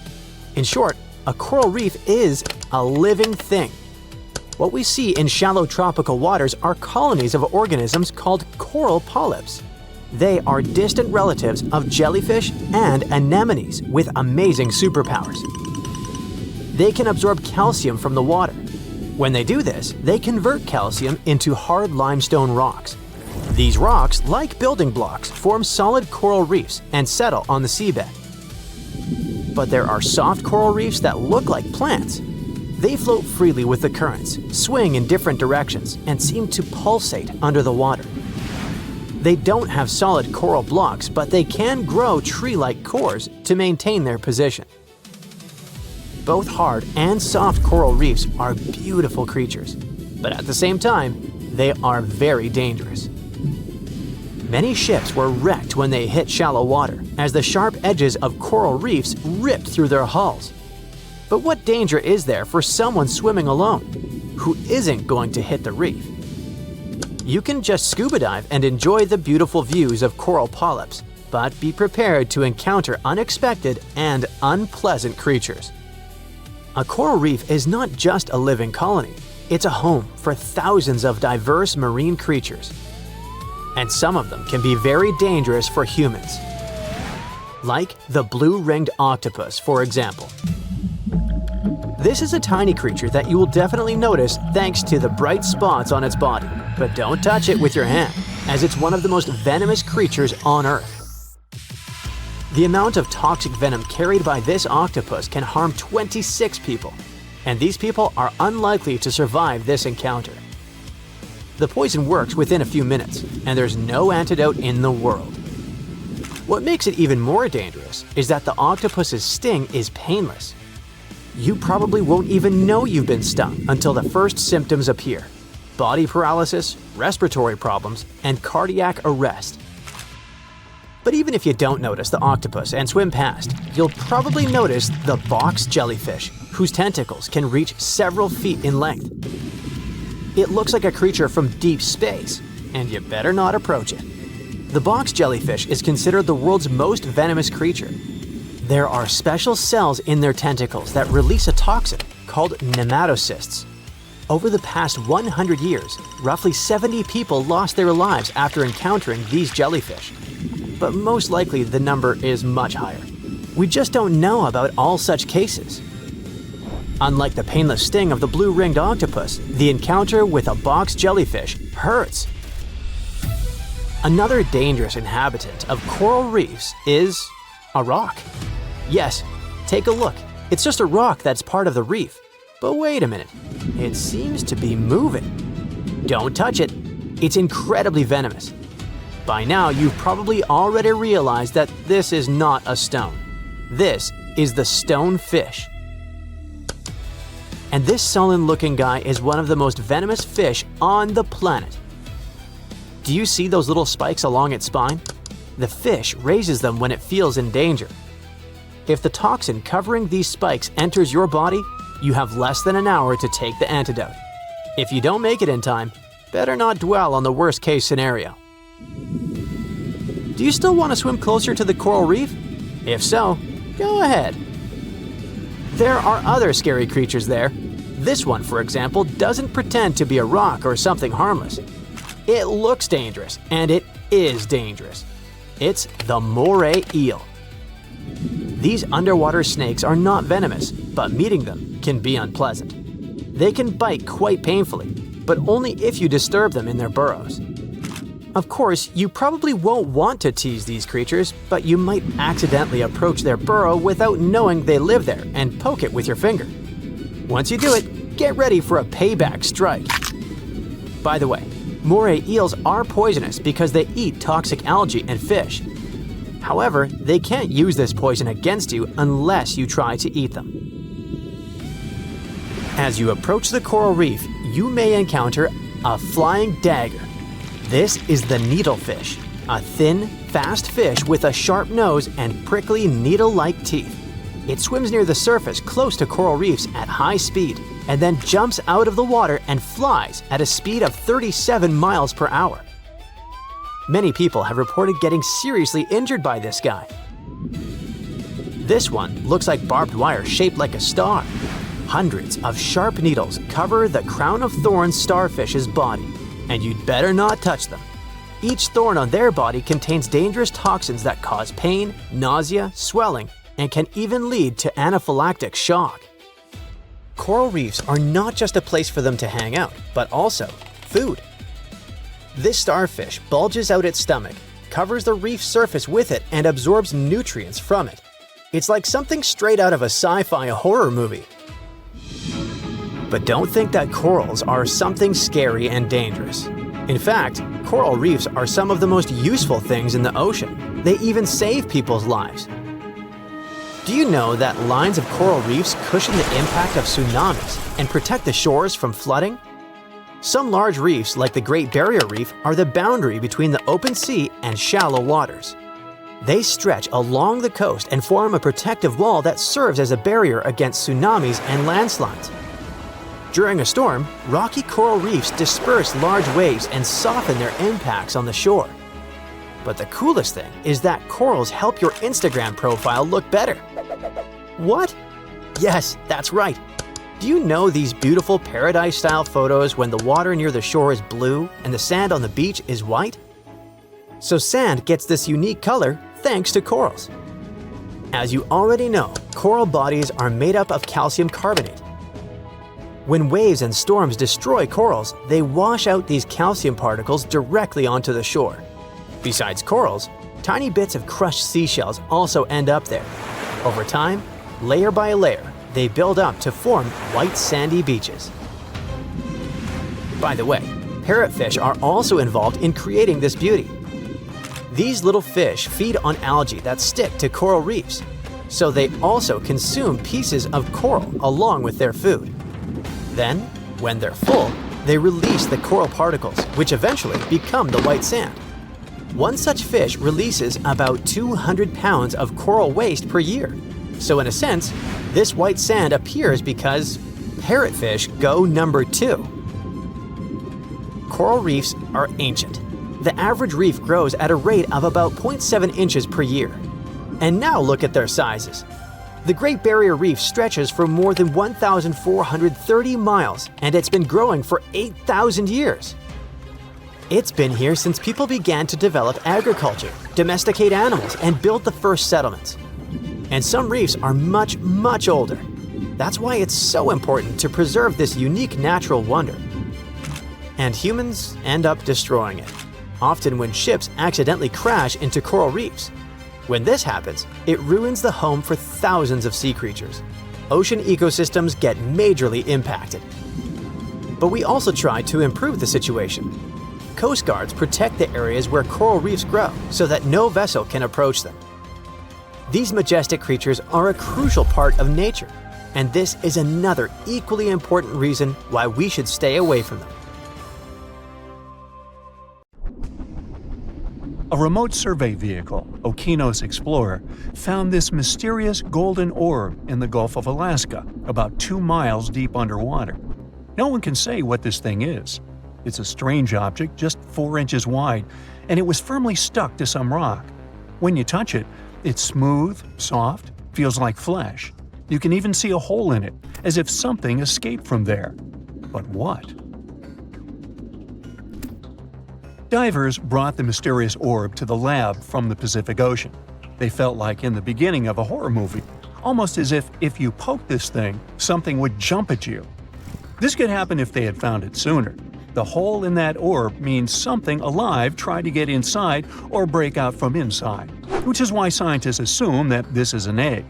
In short, a coral reef is a living thing. What we see in shallow tropical waters are colonies of organisms called coral polyps. They are distant relatives of jellyfish and anemones with amazing superpowers. They can absorb calcium from the water. When they do this, they convert calcium into hard limestone rocks. These rocks, like building blocks, form solid coral reefs and settle on the seabed. But there are soft coral reefs that look like plants. They float freely with the currents, swing in different directions, and seem to pulsate under the water. They don't have solid coral blocks, but they can grow tree-like cores to maintain their position. Both hard and soft coral reefs are beautiful creatures, but at the same time, they are very dangerous. Many ships were wrecked when they hit shallow water, as the sharp edges of coral reefs ripped through their hulls. But what danger is there for someone swimming alone, who isn't going to hit the reef? You can just scuba dive and enjoy the beautiful views of coral polyps, but be prepared to encounter unexpected and unpleasant creatures. A coral reef is not just a living colony, it's a home for thousands of diverse marine creatures. And some of them can be very dangerous for humans. Like the blue-ringed octopus, for example. This is a tiny creature that you will definitely notice thanks to the bright spots on its body, but don't touch it with your hand, as it's one of the most venomous creatures on Earth. The amount of toxic venom carried by this octopus can harm 26 people, and these people are unlikely to survive this encounter. The poison works within a few minutes, and there's no antidote in the world. What makes it even more dangerous is that the octopus's sting is painless. You probably won't even know you've been stung until the first symptoms appear: body paralysis, respiratory problems, and cardiac arrest. But even if you don't notice the octopus and swim past, you'll probably notice the box jellyfish, whose tentacles can reach several feet in length. It looks like a creature from deep space, and you better not approach it. The box jellyfish is considered the world's most venomous creature. There are special cells in their tentacles that release a toxin called nematocysts. Over the past 100 years, roughly 70 people lost their lives after encountering these jellyfish. But most likely the number is much higher. We just don't know about all such cases. Unlike the painless sting of the blue-ringed octopus, the encounter with a box jellyfish hurts. Another dangerous inhabitant of coral reefs is a rock. Yes, take a look. It's just a rock that's part of the reef. But wait a minute, it seems to be moving. Don't touch it. It's incredibly venomous. By now, you've probably already realized that this is not a stone. This is the stonefish. And this sullen-looking guy is one of the most venomous fish on the planet. Do you see those little spikes along its spine? The fish raises them when it feels in danger. If the toxin covering these spikes enters your body, you have less than an hour to take the antidote. If you don't make it in time, better not dwell on the worst-case scenario. Do you still want to swim closer to the coral reef? If so, go ahead. There are other scary creatures there. This one, for example, doesn't pretend to be a rock or something harmless. It looks dangerous, and it is dangerous. It's the moray eel. These underwater snakes are not venomous, but meeting them can be unpleasant. They can bite quite painfully, but only if you disturb them in their burrows. Of course, you probably won't want to tease these creatures, but you might accidentally approach their burrow without knowing they live there and poke it with your finger. Once you do it, get ready for a payback strike. By the way, moray eels are poisonous because they eat toxic algae and fish. However, they can't use this poison against you unless you try to eat them. As you approach the coral reef, you may encounter a flying dagger. This is the needlefish, A thin, fast fish with a sharp nose and prickly needle-like teeth. It swims near the surface close to coral reefs at high speed and then jumps out of the water and flies at a speed of 37 miles per hour. Many people have reported getting seriously injured by this guy. This one looks like barbed wire shaped like a star. Hundreds of sharp needles cover the crown of thorns starfish's body, and you'd better not touch them. Each thorn on their body contains dangerous toxins that cause pain, nausea, swelling, and can even lead to anaphylactic shock. Coral reefs are not just a place for them to hang out, but also food. This starfish bulges out its stomach, covers the reef surface with it, and absorbs nutrients from it. It's like something straight out of a sci-fi horror movie. But don't think that corals are something scary and dangerous. In fact, coral reefs are some of the most useful things in the ocean. They even save people's lives. Do you know that lines of coral reefs cushion the impact of tsunamis and protect the shores from flooding? Some large reefs, like the Great Barrier Reef, are the boundary between the open sea and shallow waters. They stretch along the coast and form a protective wall that serves as a barrier against tsunamis and landslides. During a storm, rocky coral reefs disperse large waves and soften their impacts on the shore. But the coolest thing is that corals help your Instagram profile look better. What? Yes, that's right. Do you know these beautiful paradise-style photos when the water near the shore is blue and the sand on the beach is white? So sand gets this unique color thanks to corals. As you already know, coral bodies are made up of calcium carbonate. When waves and storms destroy corals, they wash out these calcium particles directly onto the shore. Besides corals, tiny bits of crushed seashells also end up there. Over time, layer by layer, they build up to form white sandy beaches. By the way, parrotfish are also involved in creating this beauty. These little fish feed on algae that stick to coral reefs, so they also consume pieces of coral along with their food. Then, when they're full, they release the coral particles, which eventually become the white sand. One such fish releases about 200 pounds of coral waste per year. So in a sense, this white sand appears because parrotfish go number 2. Coral reefs are ancient. The average reef grows at a rate of about 0.7 inches per year. And now look at their sizes. The Great Barrier Reef stretches for more than 1,430 miles, and it's been growing for 8,000 years. It's been here since people began to develop agriculture, domesticate animals, and build the first settlements. And some reefs are much, much older. That's why it's so important to preserve this unique natural wonder. And humans end up destroying it, often when ships accidentally crash into coral reefs. When this happens, it ruins the home for thousands of sea creatures. Ocean ecosystems get majorly impacted. But we also try to improve the situation. Coast guards protect the areas where coral reefs grow so that no vessel can approach them. These majestic creatures are a crucial part of nature, and this is another equally important reason why we should stay away from them. A remote survey vehicle, Okeanos Explorer, found this mysterious golden orb in the Gulf of Alaska, about 2 miles deep underwater. No one can say what this thing is. It's a strange object just 4 inches wide, and it was firmly stuck to some rock. When you touch it, it's smooth, soft, feels like flesh. You can even see a hole in it, as if something escaped from there. But what? Divers brought the mysterious orb to the lab from the Pacific Ocean. They felt like in the beginning of a horror movie, almost as if you poked this thing, something would jump at you. This could happen if they had found it sooner. The hole in that orb means something alive tried to get inside or break out from inside, which is why scientists assume that this is an egg.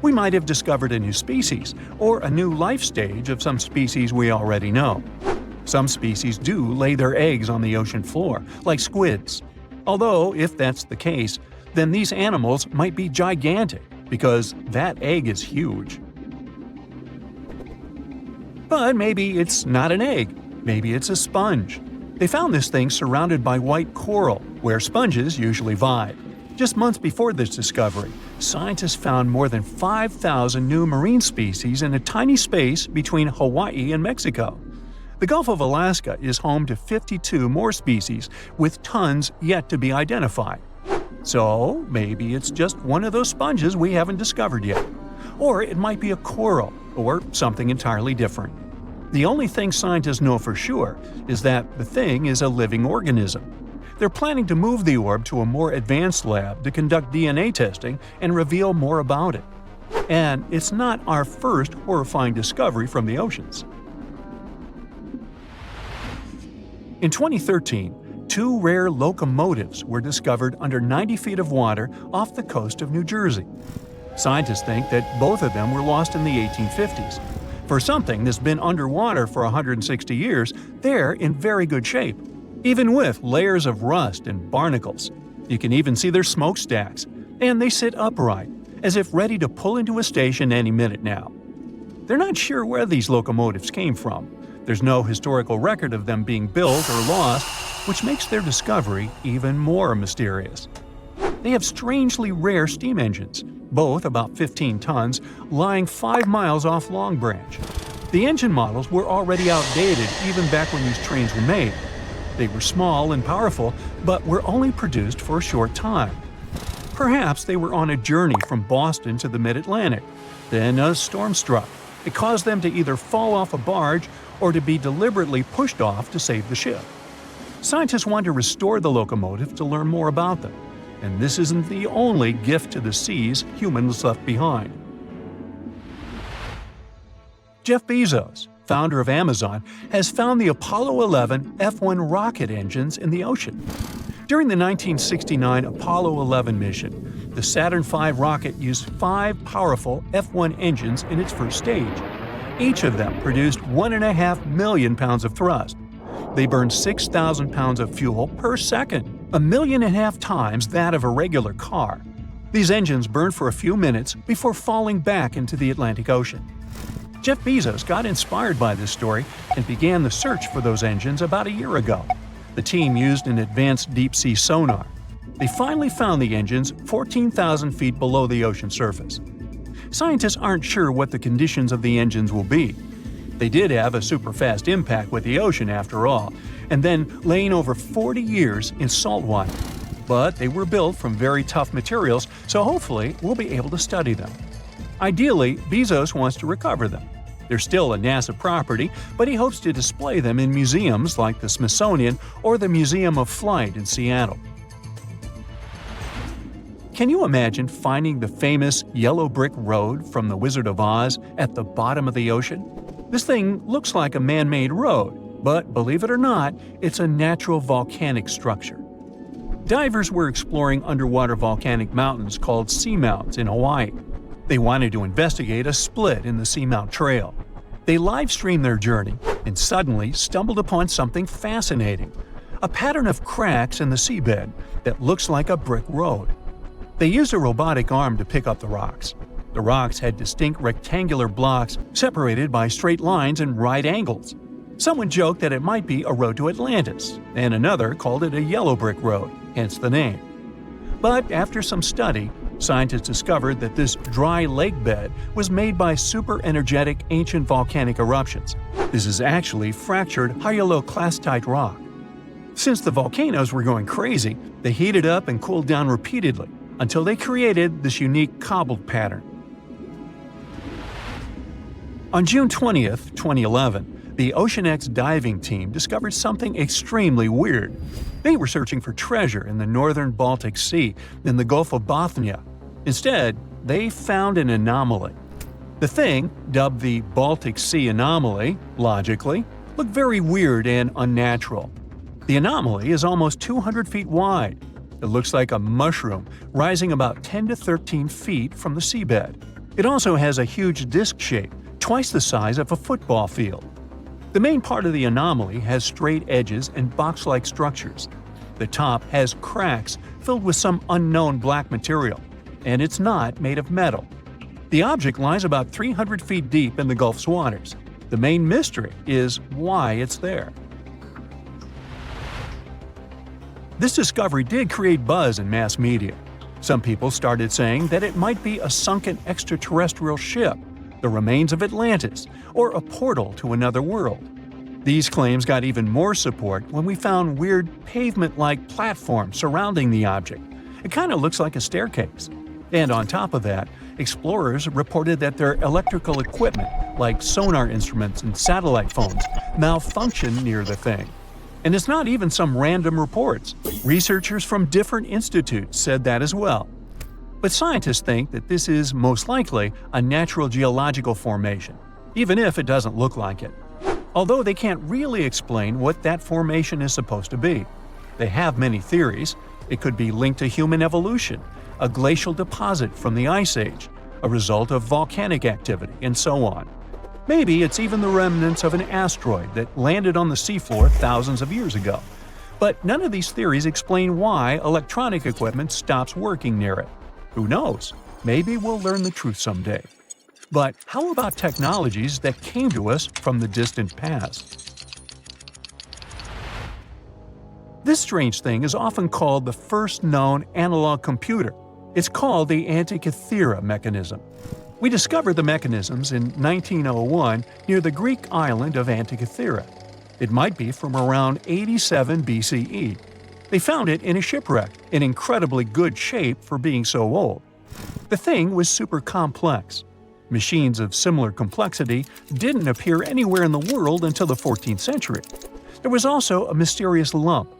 We might have discovered a new species, or a new life stage of some species we already know. Some species do lay their eggs on the ocean floor, like squids. Although, if that's the case, then these animals might be gigantic, because that egg is huge. But maybe it's not an egg. Maybe it's a sponge. They found this thing surrounded by white coral, where sponges usually vibe. Just months before this discovery, scientists found more than 5,000 new marine species in a tiny space between Hawaii and Mexico. The Gulf of Alaska is home to 52 more species, with tons yet to be identified. So maybe it's just one of those sponges we haven't discovered yet. Or it might be a coral, or something entirely different. The only thing scientists know for sure is that the thing is a living organism. They're planning to move the orb to a more advanced lab to conduct DNA testing and reveal more about it. And it's not our first horrifying discovery from the oceans. In 2013, 2 rare locomotives were discovered under 90 feet of water off the coast of New Jersey. Scientists think that both of them were lost in the 1850s. For something that's been underwater for 160 years, they're in very good shape, even with layers of rust and barnacles. You can even see their smokestacks, and they sit upright, as if ready to pull into a station any minute now. They're not sure where these locomotives came from. There's no historical record of them being built or lost, which makes their discovery even more mysterious. They have strangely rare steam engines, both about 15 tons, lying 5 miles off Long Branch. The engine models were already outdated even back when these trains were made. They were small and powerful, but were only produced for a short time. Perhaps they were on a journey from Boston to the mid-Atlantic. Then a storm struck. It caused them to either fall off a barge or to be deliberately pushed off to save the ship. Scientists want to restore the locomotive to learn more about them. And this isn't the only gift to the seas humans left behind. Jeff Bezos, founder of Amazon, has found the Apollo 11 F-1 rocket engines in the ocean. During the 1969 Apollo 11 mission, the Saturn V rocket used 5 powerful F-1 engines in its first stage. Each of them produced 1.5 million pounds of thrust. They burned 6,000 pounds of fuel per second, 1.5 million times that of a regular car. These engines burned for a few minutes before falling back into the Atlantic Ocean. Jeff Bezos got inspired by this story and began the search for those engines about a year ago. The team used an advanced deep-sea sonar. They finally found the engines 14,000 feet below the ocean surface. Scientists aren't sure what the conditions of the engines will be. They did have a super-fast impact with the ocean after all, and then laying over 40 years in salt water. But they were built from very tough materials, so hopefully we'll be able to study them. Ideally, Bezos wants to recover them. They're still a NASA property, but he hopes to display them in museums like the Smithsonian or the Museum of Flight in Seattle. Can you imagine finding the famous yellow brick road from The Wizard of Oz at the bottom of the ocean? This thing looks like a man-made road, but believe it or not, it's a natural volcanic structure. Divers were exploring underwater volcanic mountains called seamounts in Hawaii. They wanted to investigate a split in the Seamount Trail. They live-streamed their journey and suddenly stumbled upon something fascinating, a pattern of cracks in the seabed that looks like a brick road. They used a robotic arm to pick up the rocks. The rocks had distinct rectangular blocks separated by straight lines and right angles. Someone joked that it might be a road to Atlantis, and another called it a yellow brick road, hence the name. But after some study, scientists discovered that this dry lake bed was made by super-energetic ancient volcanic eruptions. This is actually fractured hyaloclastite rock. Since the volcanoes were going crazy, they heated up and cooled down repeatedly until they created this unique cobbled pattern. On June 20th, 2011, the OceanX diving team discovered something extremely weird. They were searching for treasure in the northern Baltic Sea in the Gulf of Bothnia. Instead, they found an anomaly. The thing, dubbed the Baltic Sea Anomaly, logically, looked very weird and unnatural. The anomaly is almost 200 feet wide. It looks like a mushroom, rising about 10 to 13 feet from the seabed. It also has a huge disc shape, twice the size of a football field. The main part of the anomaly has straight edges and box-like structures. The top has cracks filled with some unknown black material, and it's not made of metal. The object lies about 300 feet deep in the Gulf's waters. The main mystery is why it's there. This discovery did create buzz in mass media. Some people started saying that it might be a sunken extraterrestrial ship, the remains of Atlantis, or a portal to another world. These claims got even more support when we found weird pavement-like platforms surrounding the object. It kind of looks like a staircase. And on top of that, explorers reported that their electrical equipment, like sonar instruments and satellite phones, malfunctioned near the thing. And it's not even some random reports. Researchers from different institutes said that as well. But scientists think that this is most likely a natural geological formation, even if it doesn't look like it. Although they can't really explain what that formation is supposed to be. They have many theories. It could be linked to human evolution, a glacial deposit from the Ice Age, a result of volcanic activity, and so on. Maybe it's even the remnants of an asteroid that landed on the seafloor thousands of years ago. But none of these theories explain why electronic equipment stops working near it. Who knows? Maybe we'll learn the truth someday. But how about technologies that came to us from the distant past? This strange thing is often called the first known analog computer. It's called the Antikythera mechanism. We discovered the mechanisms in 1901 near the Greek island of Antikythera. It might be from around 87 BCE. They found it in a shipwreck, in incredibly good shape for being so old. The thing was super complex. Machines of similar complexity didn't appear anywhere in the world until the 14th century. There was also a mysterious lump.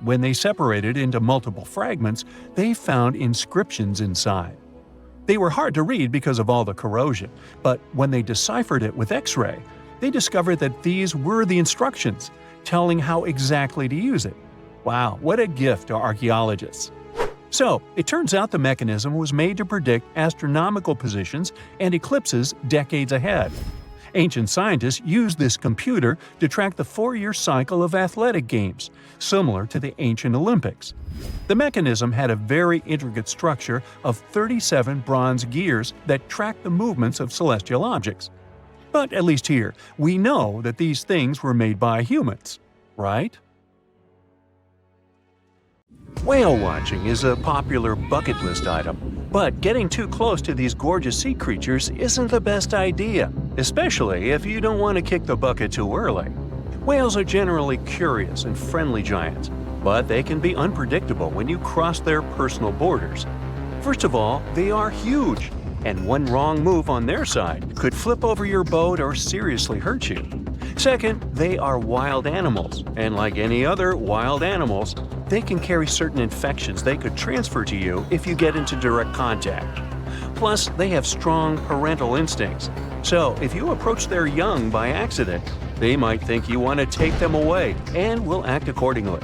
When they separated into multiple fragments, they found inscriptions inside. They were hard to read because of all the corrosion, but when they deciphered it with X-ray, they discovered that these were the instructions, telling how exactly to use it. Wow, what a gift to archaeologists! So, it turns out the mechanism was made to predict astronomical positions and eclipses decades ahead. Ancient scientists used this computer to track the 4-year cycle of athletic games, similar to the ancient Olympics. The mechanism had a very intricate structure of 37 bronze gears that tracked the movements of celestial objects. But at least here, we know that these things were made by humans, right? Whale watching is a popular bucket list item, but getting too close to these gorgeous sea creatures isn't the best idea, especially if you don't want to kick the bucket too early. Whales are generally curious and friendly giants, but they can be unpredictable when you cross their personal borders. First of all, they are huge, and one wrong move on their side could flip over your boat or seriously hurt you. Second, they are wild animals, and like any other wild animals, they can carry certain infections they could transfer to you if you get into direct contact. Plus, they have strong parental instincts, so if you approach their young by accident, they might think you want to take them away and will act accordingly.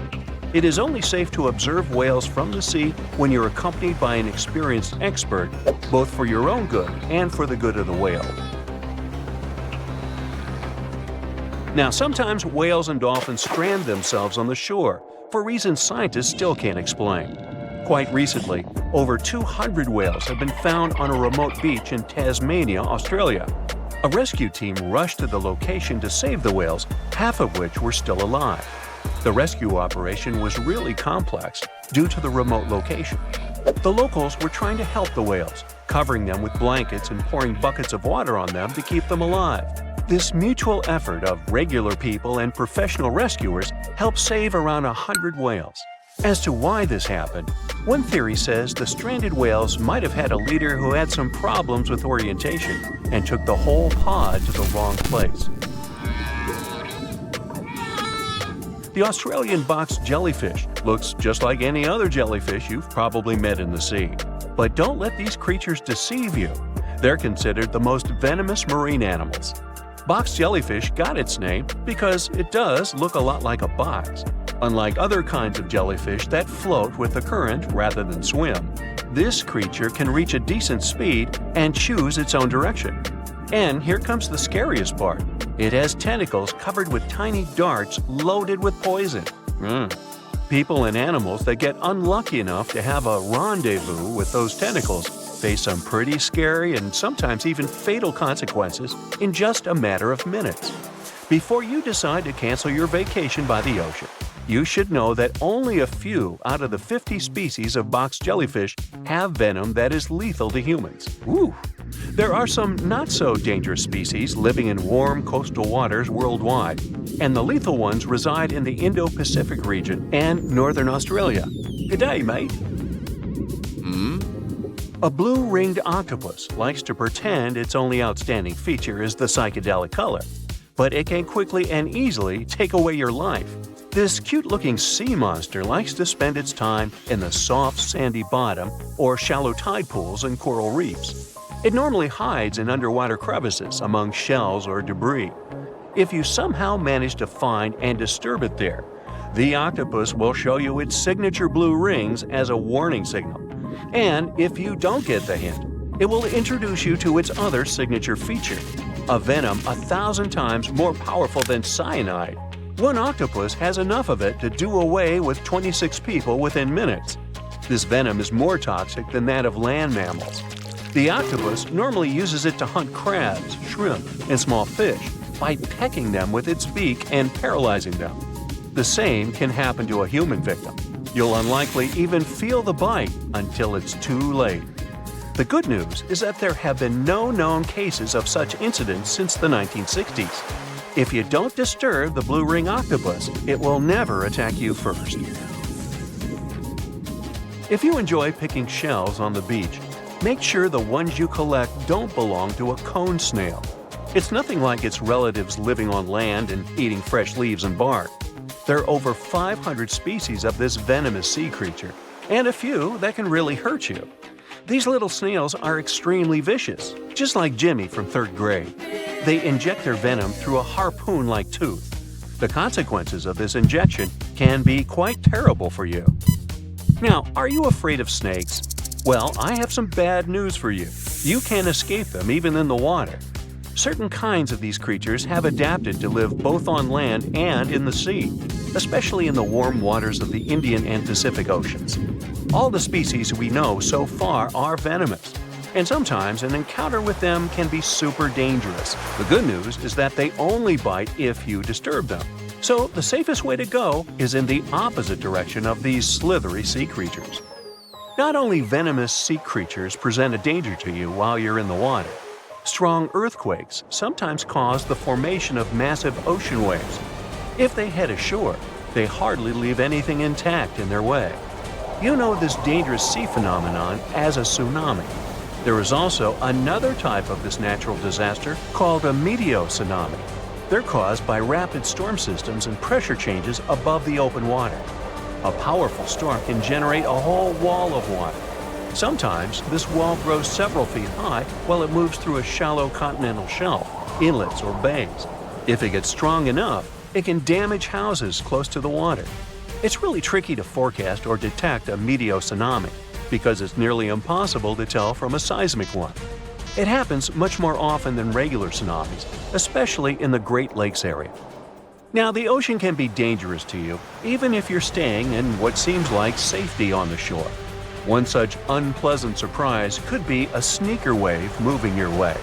It is only safe to observe whales from the sea when you're accompanied by an experienced expert, both for your own good and for the good of the whale. Now, sometimes whales and dolphins strand themselves on the shore, for reasons scientists still can't explain. Quite recently, over 200 whales have been found on a remote beach in Tasmania, Australia. A rescue team rushed to the location to save the whales, half of which were still alive. The rescue operation was really complex due to the remote location. The locals were trying to help the whales, covering them with blankets and pouring buckets of water on them to keep them alive. This mutual effort of regular people and professional rescuers helped save around 100 whales. As to why this happened, one theory says the stranded whales might have had a leader who had some problems with orientation and took the whole pod to the wrong place. The Australian box jellyfish looks just like any other jellyfish you've probably met in the sea. But don't let these creatures deceive you. They're considered the most venomous marine animals. Box jellyfish got its name because it does look a lot like a box. Unlike other kinds of jellyfish that float with the current rather than swim, this creature can reach a decent speed and choose its own direction. And here comes the scariest part. It has tentacles covered with tiny darts loaded with poison. People and animals that get unlucky enough to have a rendezvous with those tentacles face some pretty scary and sometimes even fatal consequences in just a matter of minutes. Before you decide to cancel your vacation by the ocean, You should know that only a few out of the 50 species of box jellyfish have venom that is lethal to humans. Ooh. There are some not-so-dangerous species living in warm coastal waters worldwide, and the lethal ones reside in the Indo-Pacific region and northern Australia. Good day, mate. A blue-ringed octopus likes to pretend its only outstanding feature is the psychedelic color, but it can quickly and easily take away your life. This cute-looking sea monster likes to spend its time in the soft, sandy bottom or shallow tide pools and coral reefs. It normally hides in underwater crevices among shells or debris. If you somehow manage to find and disturb it there, the octopus will show you its signature blue rings as a warning signal. And if you don't get the hint, it will introduce you to its other signature feature, a venom 1,000 times more powerful than cyanide. One octopus has enough of it to do away with 26 people within minutes. This venom is more toxic than that of land mammals. The octopus normally uses it to hunt crabs, shrimp, and small fish by pecking them with its beak and paralyzing them. The same can happen to a human victim. You'll unlikely even feel the bite until it's too late. The good news is that there have been no known cases of such incidents since the 1960s. If you don't disturb the blue ring octopus, it will never attack you first. If you enjoy picking shells on the beach, make sure the ones you collect don't belong to a cone snail. It's nothing like its relatives living on land and eating fresh leaves and bark. There are over 500 species of this venomous sea creature, and a few that can really hurt you. These little snails are extremely vicious, just like Jimmy from 3rd grade. They inject their venom through a harpoon-like tooth. The consequences of this injection can be quite terrible for you. Now, are you afraid of snakes? Well, I have some bad news for you. You can't escape them even in the water. Certain kinds of these creatures have adapted to live both on land and in the sea, especially in the warm waters of the Indian and Pacific Oceans. All the species we know so far are venomous, and sometimes an encounter with them can be super dangerous. The good news is that they only bite if you disturb them. So the safest way to go is in the opposite direction of these slithery sea creatures. Not only venomous sea creatures present a danger to you while you're in the water. Strong earthquakes sometimes cause the formation of massive ocean waves. If they head ashore, they hardly leave anything intact in their way. You know this dangerous sea phenomenon as a tsunami. There is also another type of this natural disaster called a meteotsunami. They're caused by rapid storm systems and pressure changes above the open water. A powerful storm can generate a whole wall of water. Sometimes this wall grows several feet high while it moves through a shallow continental shelf, inlets, or bays. If it gets strong enough, it can damage houses close to the water. It's really tricky to forecast or detect a meteotsunami because it's nearly impossible to tell from a seismic one. It happens much more often than regular tsunamis, especially in the Great Lakes area. Now, the ocean can be dangerous to you, even if you're staying in what seems like safety on the shore. One such unpleasant surprise could be a sneaker wave moving your way.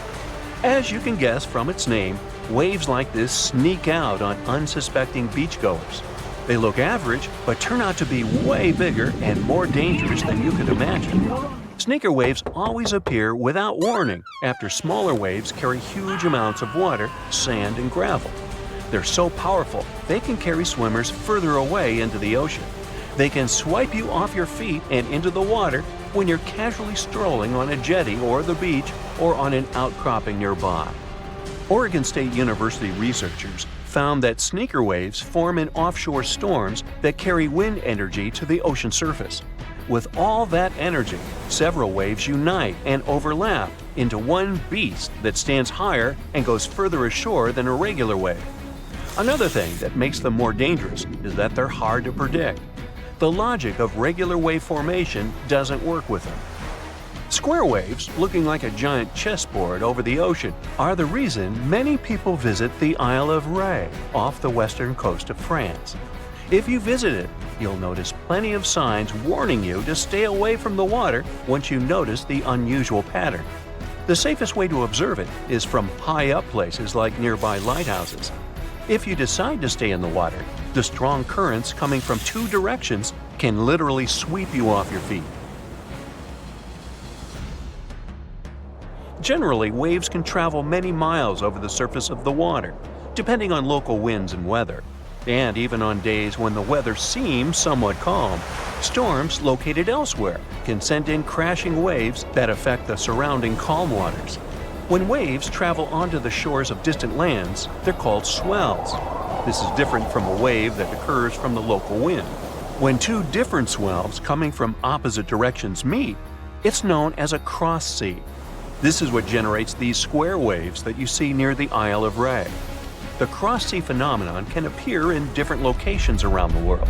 As you can guess from its name, waves like this sneak out on unsuspecting beachgoers. They look average, but turn out to be way bigger and more dangerous than you could imagine. Sneaker waves always appear without warning after smaller waves carry huge amounts of water, sand, and gravel. They're so powerful, they can carry swimmers further away into the ocean. They can swipe you off your feet and into the water when you're casually strolling on a jetty or the beach or on an outcropping nearby. Oregon State University researchers found that sneaker waves form in offshore storms that carry wind energy to the ocean surface. With all that energy, several waves unite and overlap into one beast that stands higher and goes further ashore than a regular wave. Another thing that makes them more dangerous is that they're hard to predict. The logic of regular wave formation doesn't work with them. Square waves, looking like a giant chessboard over the ocean, are the reason many people visit the Isle of Ré off the western coast of France. If you visit it, you'll notice plenty of signs warning you to stay away from the water once you notice the unusual pattern. The safest way to observe it is from high up places like nearby lighthouses. If you decide to stay in the water, The strong currents coming from two directions can literally sweep you off your feet. Generally, waves can travel many miles over the surface of the water, depending on local winds and weather. And even on days when the weather seems somewhat calm, storms located elsewhere can send in crashing waves that affect the surrounding calm waters. When waves travel onto the shores of distant lands, they're called swells. This is different from a wave that occurs from the local wind. When two different swells coming from opposite directions meet, it's known as a cross sea. This is what generates these square waves that you see near the Isle of Ré. The cross-sea phenomenon can appear in different locations around the world.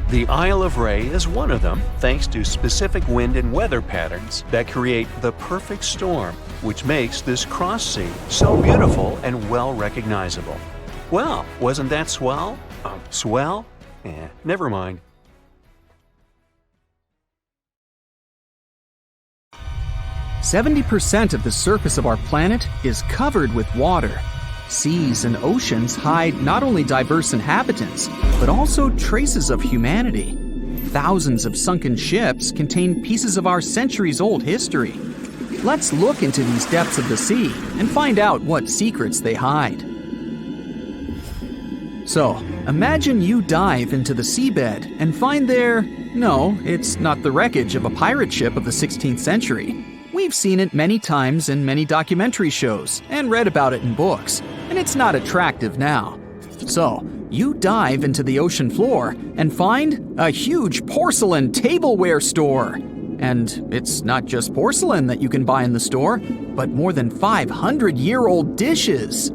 The Isle of Ré is one of them, thanks to specific wind and weather patterns that create the perfect storm, which makes this cross-sea so beautiful and well recognizable. Well, wasn't that swell? Swell? Never mind. "70% of the surface of our planet is covered with water. Seas and oceans hide not only diverse inhabitants, but also traces of humanity. Thousands of sunken ships contain pieces of our centuries-old history. Let's look into these depths of the sea and find out what secrets they hide." So, imagine you dive into the seabed and find there, no, it's not the wreckage of a pirate ship of the 16th century. We've seen it many times in many documentary shows and read about it in books, and it's not attractive now. So, you dive into the ocean floor and find a huge porcelain tableware store. And it's not just porcelain that you can buy in the store, but more than 500-year-old dishes.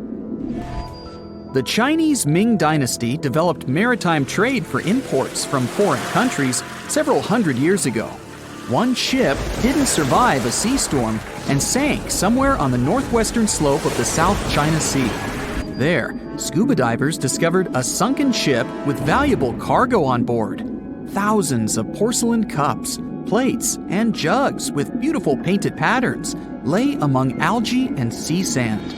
The Chinese Ming Dynasty developed maritime trade for imports from foreign countries several hundred years ago. One ship didn't survive a sea storm and sank somewhere on the northwestern slope of the South China Sea. There, scuba divers discovered a sunken ship with valuable cargo on board. Thousands of porcelain cups, plates, and jugs with beautiful painted patterns lay among algae and sea sand.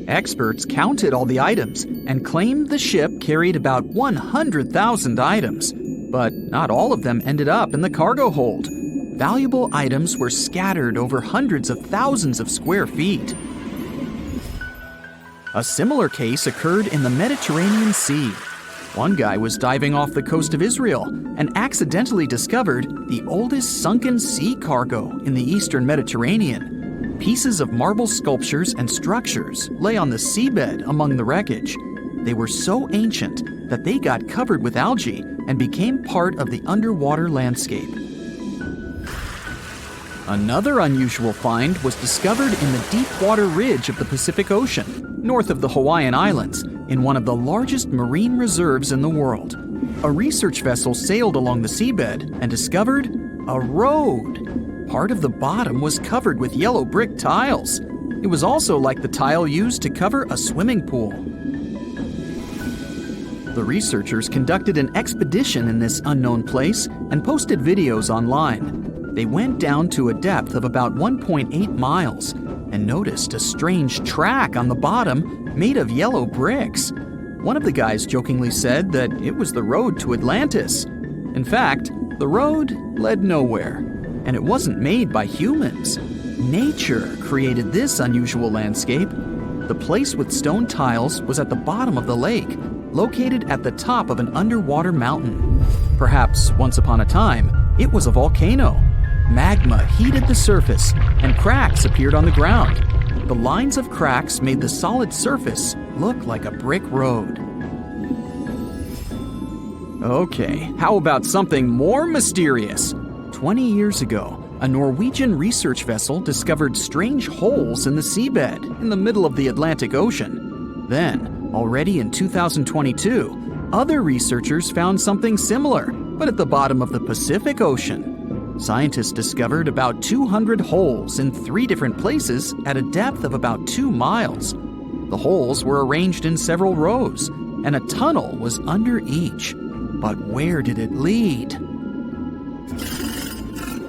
Experts counted all the items and claimed the ship carried about 100,000 items. But not all of them ended up in the cargo hold. Valuable items were scattered over hundreds of thousands of square feet. A similar case occurred in the Mediterranean Sea. One guy was diving off the coast of Israel and accidentally discovered the oldest sunken sea cargo in the eastern Mediterranean. Pieces of marble sculptures and structures lay on the seabed among the wreckage. They were so ancient that they got covered with algae and became part of the underwater landscape. Another unusual find was discovered in the deep water ridge of the Pacific Ocean, north of the Hawaiian Islands, in one of the largest marine reserves in the world. A research vessel sailed along the seabed and discovered a road. Part of the bottom was covered with yellow brick tiles. It was also like the tile used to cover a swimming pool. The researchers conducted an expedition in this unknown place and posted videos online. They went down to a depth of about 1.8 miles and noticed a strange track on the bottom made of yellow bricks. One of the guys jokingly said that it was the road to Atlantis. In fact, the road led nowhere, and it wasn't made by humans. Nature created this unusual landscape. The place with stone tiles was at the bottom of the lake, located at the top of an underwater mountain. Perhaps once upon a time, it was a volcano. Magma heated the surface, and cracks appeared on the ground. The lines of cracks made the solid surface look like a brick road. Okay, how about something more mysterious? 20 years ago, a Norwegian research vessel discovered strange holes in the seabed in the middle of the Atlantic Ocean. Then, already in 2022, other researchers found something similar, but at the bottom of the Pacific Ocean. Scientists discovered about 200 holes in 3 different places at a depth of about 2 miles. The holes were arranged in several rows, and a tunnel was under each. But where did it lead?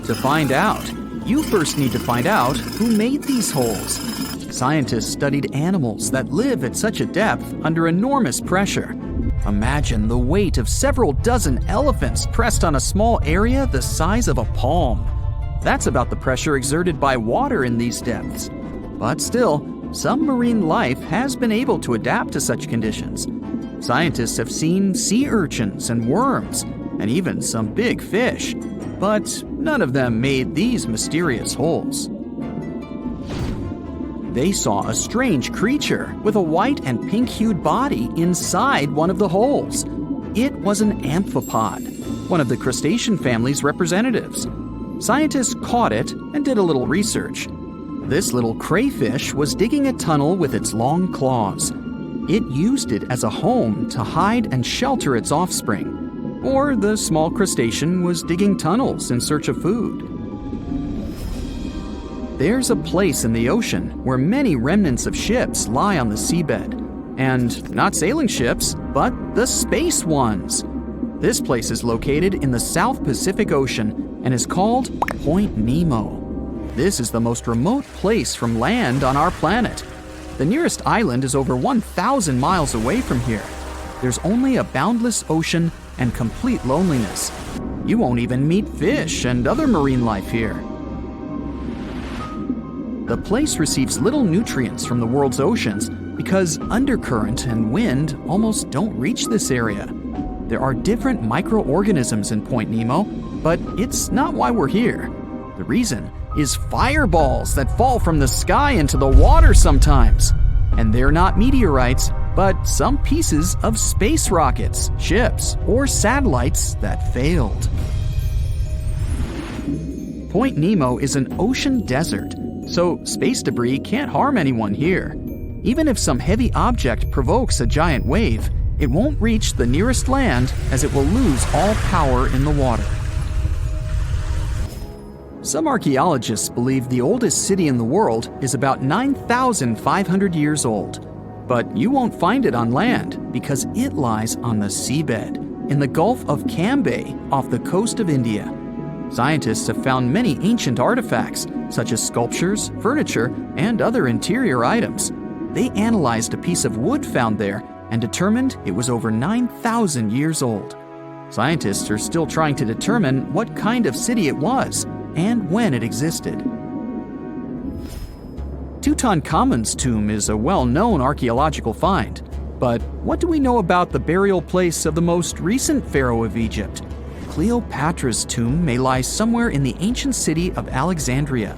To find out, you first need to find out who made these holes. Scientists studied animals that live at such a depth under enormous pressure. Imagine the weight of several dozen elephants pressed on a small area the size of a palm. That's about the pressure exerted by water in these depths. But still, some marine life has been able to adapt to such conditions. Scientists have seen sea urchins and worms, and even some big fish, but none of them made these mysterious holes. They saw a strange creature with a white and pink-hued body inside one of the holes. It was an amphipod, one of the crustacean family's representatives. Scientists caught it and did a little research. This little crayfish was digging a tunnel with its long claws. It used it as a home to hide and shelter its offspring. Or the small crustacean was digging tunnels in search of food. There's a place in the ocean where many remnants of ships lie on the seabed. And not sailing ships, but the space ones. This place is located in the South Pacific Ocean and is called Point Nemo. This is the most remote place from land on our planet. The nearest island is over 1,000 miles away from here. There's only a boundless ocean and complete loneliness. You won't even meet fish and other marine life here. The place receives little nutrients from the world's oceans because undercurrent and wind almost don't reach this area. There are different microorganisms in Point Nemo, but it's not why we're here. The reason is fireballs that fall from the sky into the water sometimes. And they're not meteorites, but some pieces of space rockets, ships, or satellites that failed. Point Nemo is an ocean desert, so space debris can't harm anyone here. Even if some heavy object provokes a giant wave, it won't reach the nearest land as it will lose all power in the water. Some archaeologists believe the oldest city in the world is about 9,500 years old. But you won't find it on land because it lies on the seabed in the Gulf of Cambay off the coast of India. Scientists have found many ancient artifacts, such as sculptures, furniture, and other interior items. They analyzed a piece of wood found there and determined it was over 9,000 years old. Scientists are still trying to determine what kind of city it was and when it existed. Tutankhamun's tomb is a well-known archaeological find, but what do we know about the burial place of the most recent pharaoh of Egypt? Cleopatra's tomb may lie somewhere in the ancient city of Alexandria.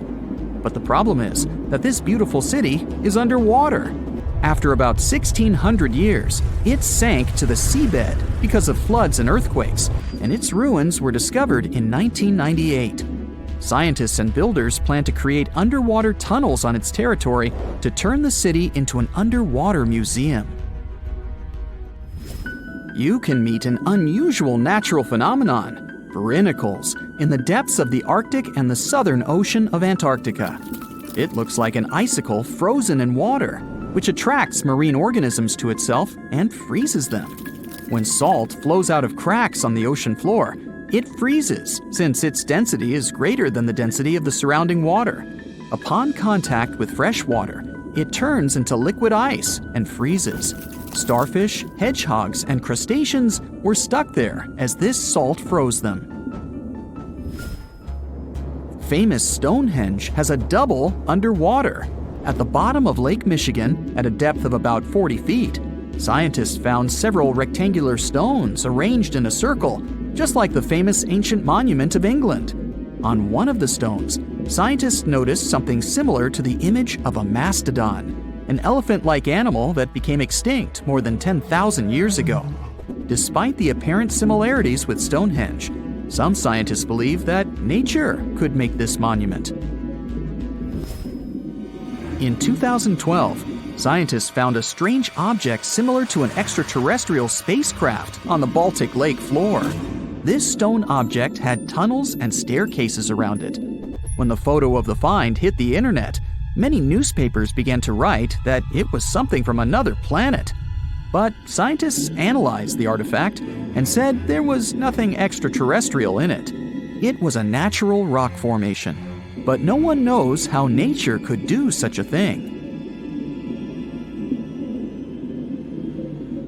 But the problem is that this beautiful city is underwater. After about 1,600 years, it sank to the seabed because of floods and earthquakes, and its ruins were discovered in 1998. Scientists and builders plan to create underwater tunnels on its territory to turn the city into an underwater museum. You can meet an unusual natural phenomenon, brinicles, in the depths of the Arctic and the southern ocean of Antarctica. It looks like an icicle frozen in water, which attracts marine organisms to itself and freezes them. When salt flows out of cracks on the ocean floor, it freezes since its density is greater than the density of the surrounding water. Upon contact with fresh water, it turns into liquid ice and freezes. Starfish, hedgehogs, and crustaceans were stuck there as this salt froze them. Famous Stonehenge has a double underwater. At the bottom of Lake Michigan, at a depth of about 40 feet, scientists found several rectangular stones arranged in a circle, just like the famous ancient monument of England. On one of the stones, scientists noticed something similar to the image of a mastodon, an elephant-like animal that became extinct more than 10,000 years ago. Despite the apparent similarities with Stonehenge, some scientists believe that nature could make this monument. In 2012, scientists found a strange object similar to an extraterrestrial spacecraft on the Baltic Lake floor. This stone object had tunnels and staircases around it. When the photo of the find hit the internet, many newspapers began to write that it was something from another planet. But scientists analyzed the artifact and said there was nothing extraterrestrial in it. It was a natural rock formation. But no one knows how nature could do such a thing.